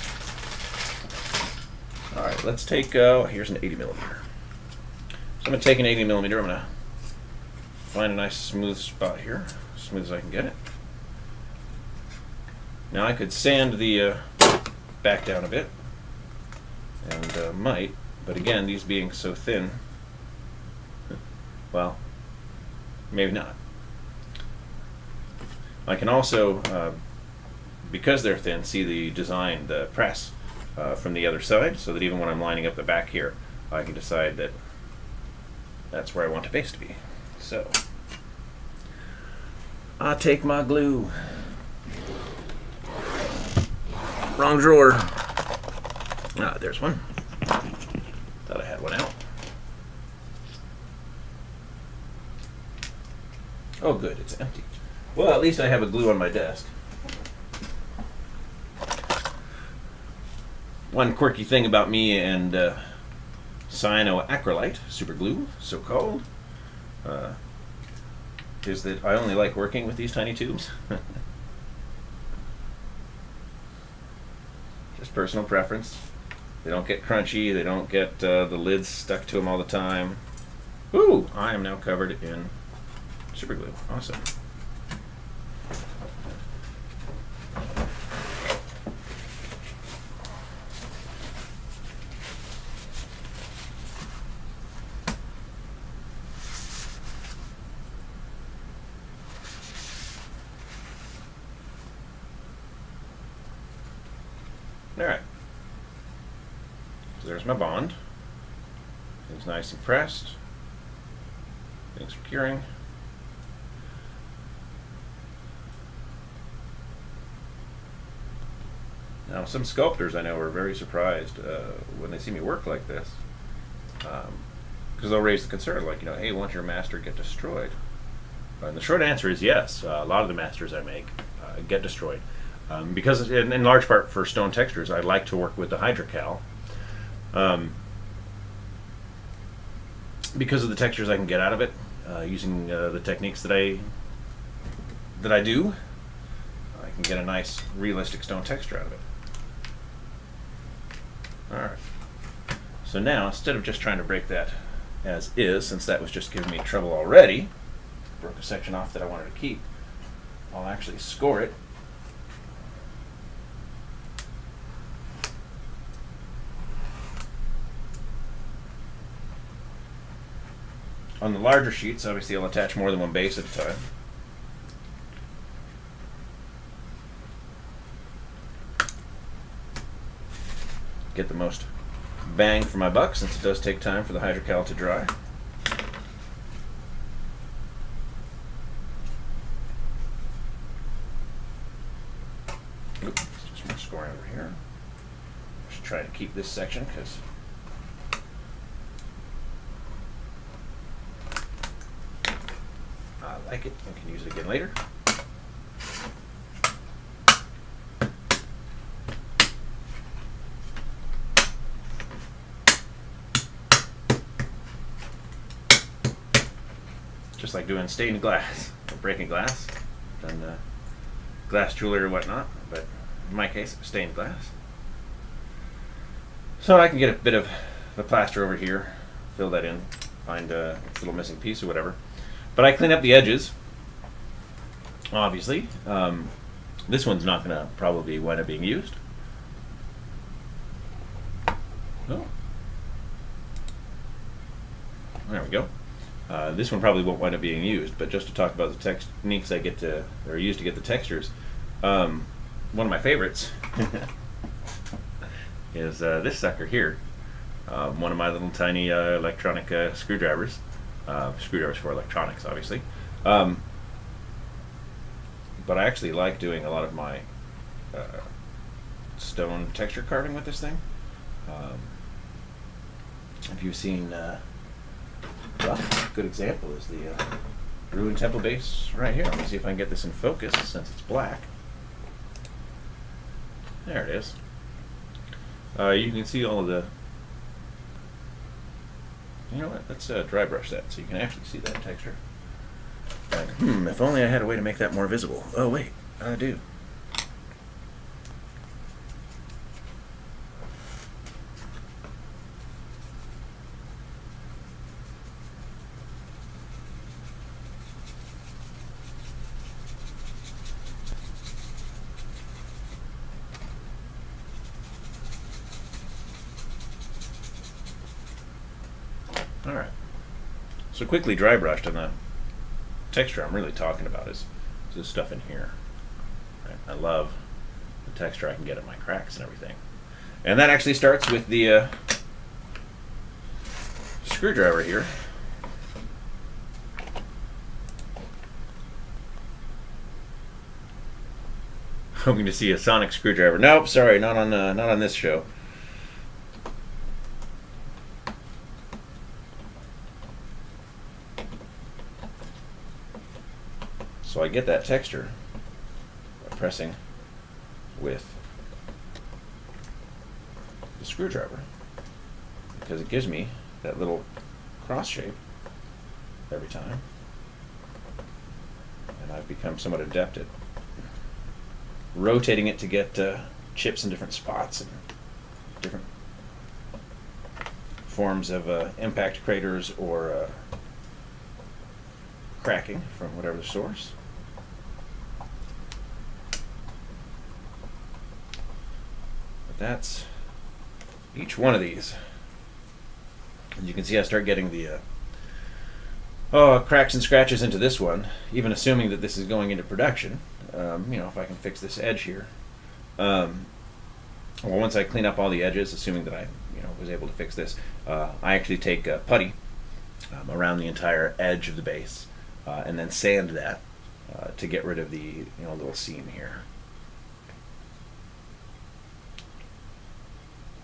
Alright, let's take, here's an 80mm. So I'm going to take an 80mm, I'm going to find a nice smooth spot here, as smooth as I can get it. Now I could sand the back down a bit, and might, but again, these being so thin, well, maybe not. I can also, because they're thin, see the design, the press from the other side, so that even when I'm lining up the back here, I can decide that that's where I want the base to be. So, I'll take my glue. Wrong drawer. Ah, there's one. Thought I had one out. Oh good, it's empty. Well, at least I have a glue on my desk. One quirky thing about me and cyanoacrylate, super glue, so called, is that I only like working with these tiny tubes. Just personal preference. They don't get crunchy, they don't get the lids stuck to them all the time. Ooh, I am now covered in super glue. Awesome. Alright, so there's my bond. It's nice and pressed. Things for curing. Now, some sculptors I know are very surprised when they see me work like this, because they'll raise the concern, like, hey, won't your master get destroyed? And the short answer is yes. A lot of the masters I make get destroyed, because in large part for stone textures, I like to work with the hydrocal, because of the textures I can get out of it, using the techniques that I do. I can get a nice, realistic stone texture out of it. Alright, so now instead of just trying to break that as is, since that was just giving me trouble already, broke a section off that I wanted to keep, I'll actually score it. On the larger sheets, obviously I'll attach more than one base at a time. Get the most bang for my buck, since it does take time for the hydrocal to dry. Oops, just more scoring over here. Just try to keep this section because I like it and can use it again later. Just like doing stained glass, or breaking glass, done glass jewelry or whatnot, but in my case, stained glass. So I can get a bit of the plaster over here, fill that in, find its little missing piece or whatever. But I clean up the edges, obviously. This one's not going to probably wind up being used. Oh. There we go. This one probably won't wind up being used, but just to talk about the techniques I use to get the textures, one of my favorites is this sucker here. One of my little tiny electronic screwdrivers. Screwdrivers for electronics, obviously. But I actually like doing a lot of my stone texture carving with this thing. If you've seen, well, a good example is the ruined temple base right here. Let me see if I can get this in focus since it's black. There it is. You can see all of the... You know what? Let's dry brush that so you can actually see that texture. Like, if only I had a way to make that more visible. Oh wait, I do. Alright, so quickly dry brushed on the texture I'm really talking about is this stuff in here. Right? I love the texture I can get at my cracks and everything. And that actually starts with the screwdriver here. Hoping to see a sonic screwdriver. Nope, sorry, not on this show. So I get that texture by pressing with the screwdriver, because it gives me that little cross shape every time, and I've become somewhat adept at rotating it to get chips in different spots and different forms of impact craters or cracking from whatever the source. That's each one of these. As you can see, I start getting the cracks and scratches into this one, even assuming that this is going into production. You know, if I can fix this edge here. Well, once I clean up all the edges, assuming that I was able to fix this, I actually take putty around the entire edge of the base, and then sand that to get rid of the little seam here.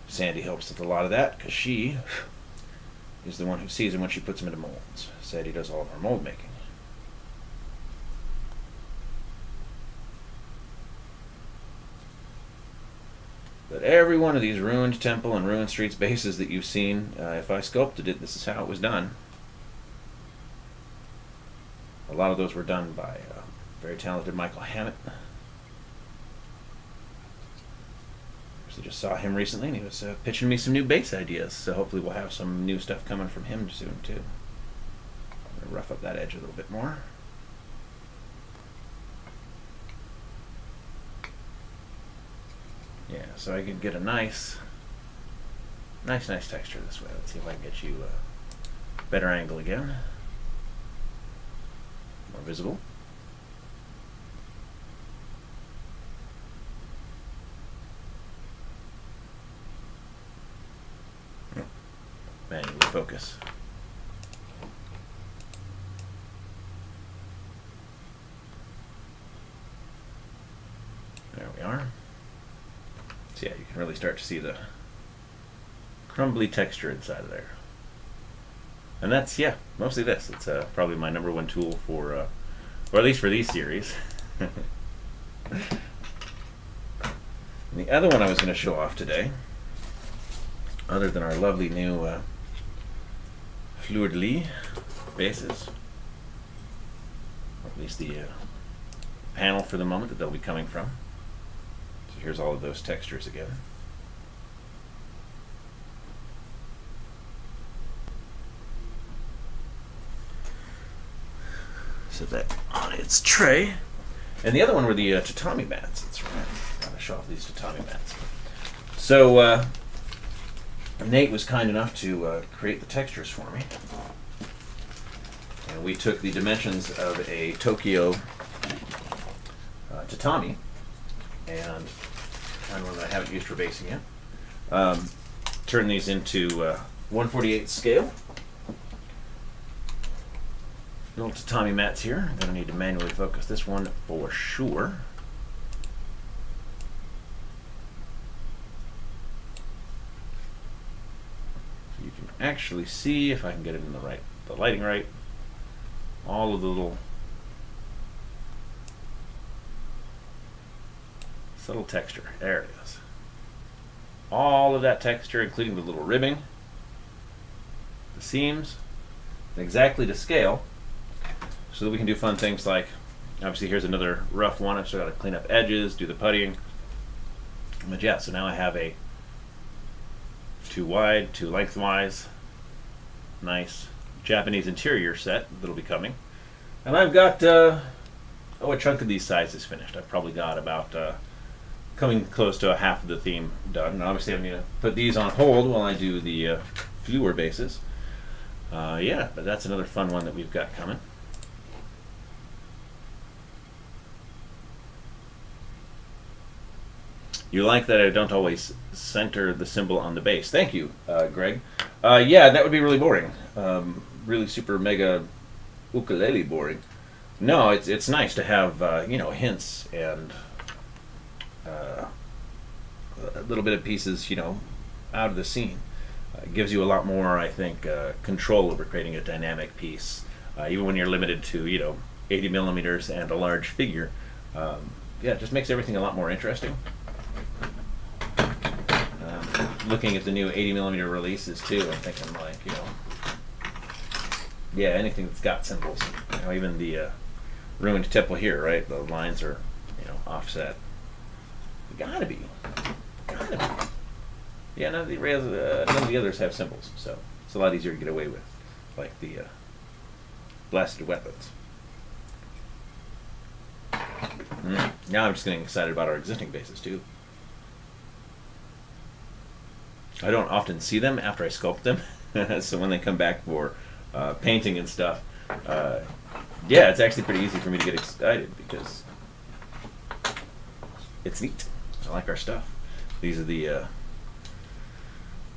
Sandy helps with a lot of that because she is the one who sees them when she puts them into molds. Sandy does all of our mold making. But every one of these ruined temple and ruined streets bases that you've seen, if I sculpted it, this is how it was done. A lot of those were done by very talented Michael Hammett. So just saw him recently, and he was pitching me some new base ideas. So hopefully we'll have some new stuff coming from him soon too. I'm going to rough up that edge a little bit more. Yeah, so I can get a nice texture this way. Let's see if I can get you a better angle again. More visible. Manually focus. There we are. So yeah, you can really start to see the crumbly texture inside of there. And that's, yeah, mostly this. It's probably my #1 tool for, or at least for these series. And the other one I was going to show off today, other than our lovely new fleur-de-lis bases, or at least the panel for the moment that they'll be coming from. So here's all of those textures again. Set that on its tray. And the other one were the tatami mats. That's right. I'm going to show off these tatami mats. So Nate was kind enough to create the textures for me. And we took the dimensions of a Tokyo tatami, and I don't know that I haven't used for basing yet. Turn these into 1/48 scale. Little tatami mats here. I'm going to need to manually focus this one for sure. So you can actually see, if I can get it in the lighting right, all of the little subtle texture. There it is. All of that texture, including the little ribbing, the seams, exactly to scale, so that we can do fun things like, obviously here's another rough one. I've still got to clean up edges, do the puttying. But yeah, so now I have a 2 wide, 2 lengthwise, nice Japanese interior set that'll be coming. And I've got, a chunk of these sizes finished. I've probably got about, coming close to a half of the theme done. And obviously I'm going to put these on hold while I do the fleur bases. Yeah, but that's another fun one that we've got coming. You like that I don't always center the symbol on the base. Thank you, Greg. Yeah, that would be really boring. Really super mega ukulele boring. No, it's nice to have hints and a little bit of pieces out of the scene. It gives you a lot more, I think, control over creating a dynamic piece, even when you're limited to 80 millimeters and a large figure. Yeah, it just makes everything a lot more interesting. Looking at the new 80 millimeter releases too, I'm thinking like, yeah, anything that's got symbols. Even the ruined temple here, right? The lines are, offset. Gotta be. Yeah, none of the others have symbols, so it's a lot easier to get away with, like the blasted weapons. Now I'm just getting excited about our existing bases too. I don't often see them after I sculpt them, so when they come back for painting and stuff, yeah, it's actually pretty easy for me to get excited because it's neat. I like our stuff. These are the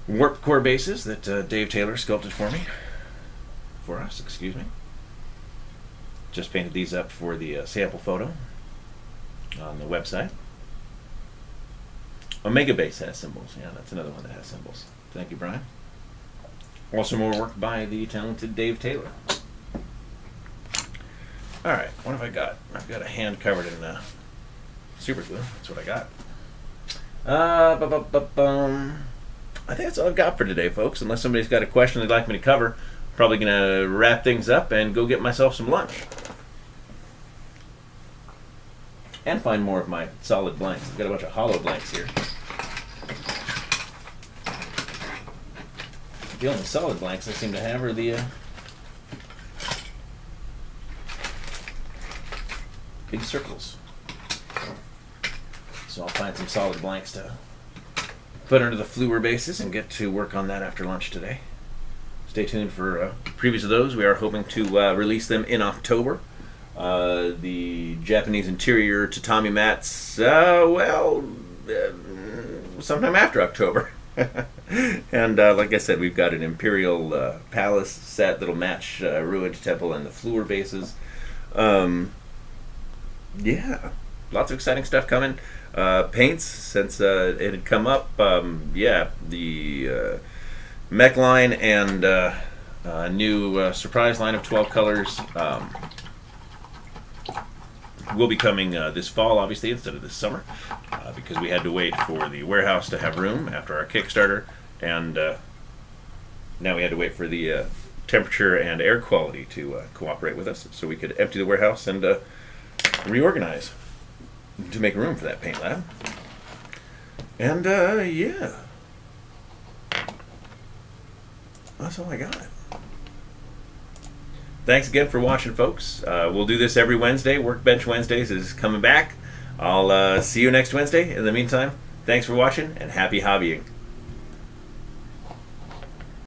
warp core bases that Dave Taylor sculpted for me. for us, excuse me. Just painted these up for the sample photo on the website. Omega Base has symbols. Yeah, that's another one that has symbols. Thank you, Brian. Also more work by the talented Dave Taylor. Alright, what have I got? I've got a hand covered in super glue. That's what I got. I think that's all I've got for today, folks. Unless somebody's got a question they'd like me to cover, probably going to wrap things up and go get myself some lunch. And find more of my solid blanks. I've got a bunch of hollow blanks here. The only solid blanks I seem to have are the big circles. So I'll find some solid blanks to put under the Fluor bases and get to work on that after lunch today. Stay tuned for previews of those. We are hoping to release them in October. The Japanese interior tatami mats, sometime after October. And like I said, we've got an Imperial Palace set that'll match Ruined Temple and the Fluor bases. Yeah, lots of exciting stuff coming. Paints, since it had come up, yeah, the mech line and a new surprise line of 12 colors will be coming this fall, obviously, instead of this summer, because we had to wait for the warehouse to have room after our Kickstarter, and now we had to wait for the temperature and air quality to cooperate with us so we could empty the warehouse and reorganize to make room for that paint lab. And yeah, that's all I got. Thanks again for watching, folks. We'll do this every Wednesday. Workbench Wednesdays is coming back. I'll see you next Wednesday. In the meantime, thanks for watching and happy hobbying.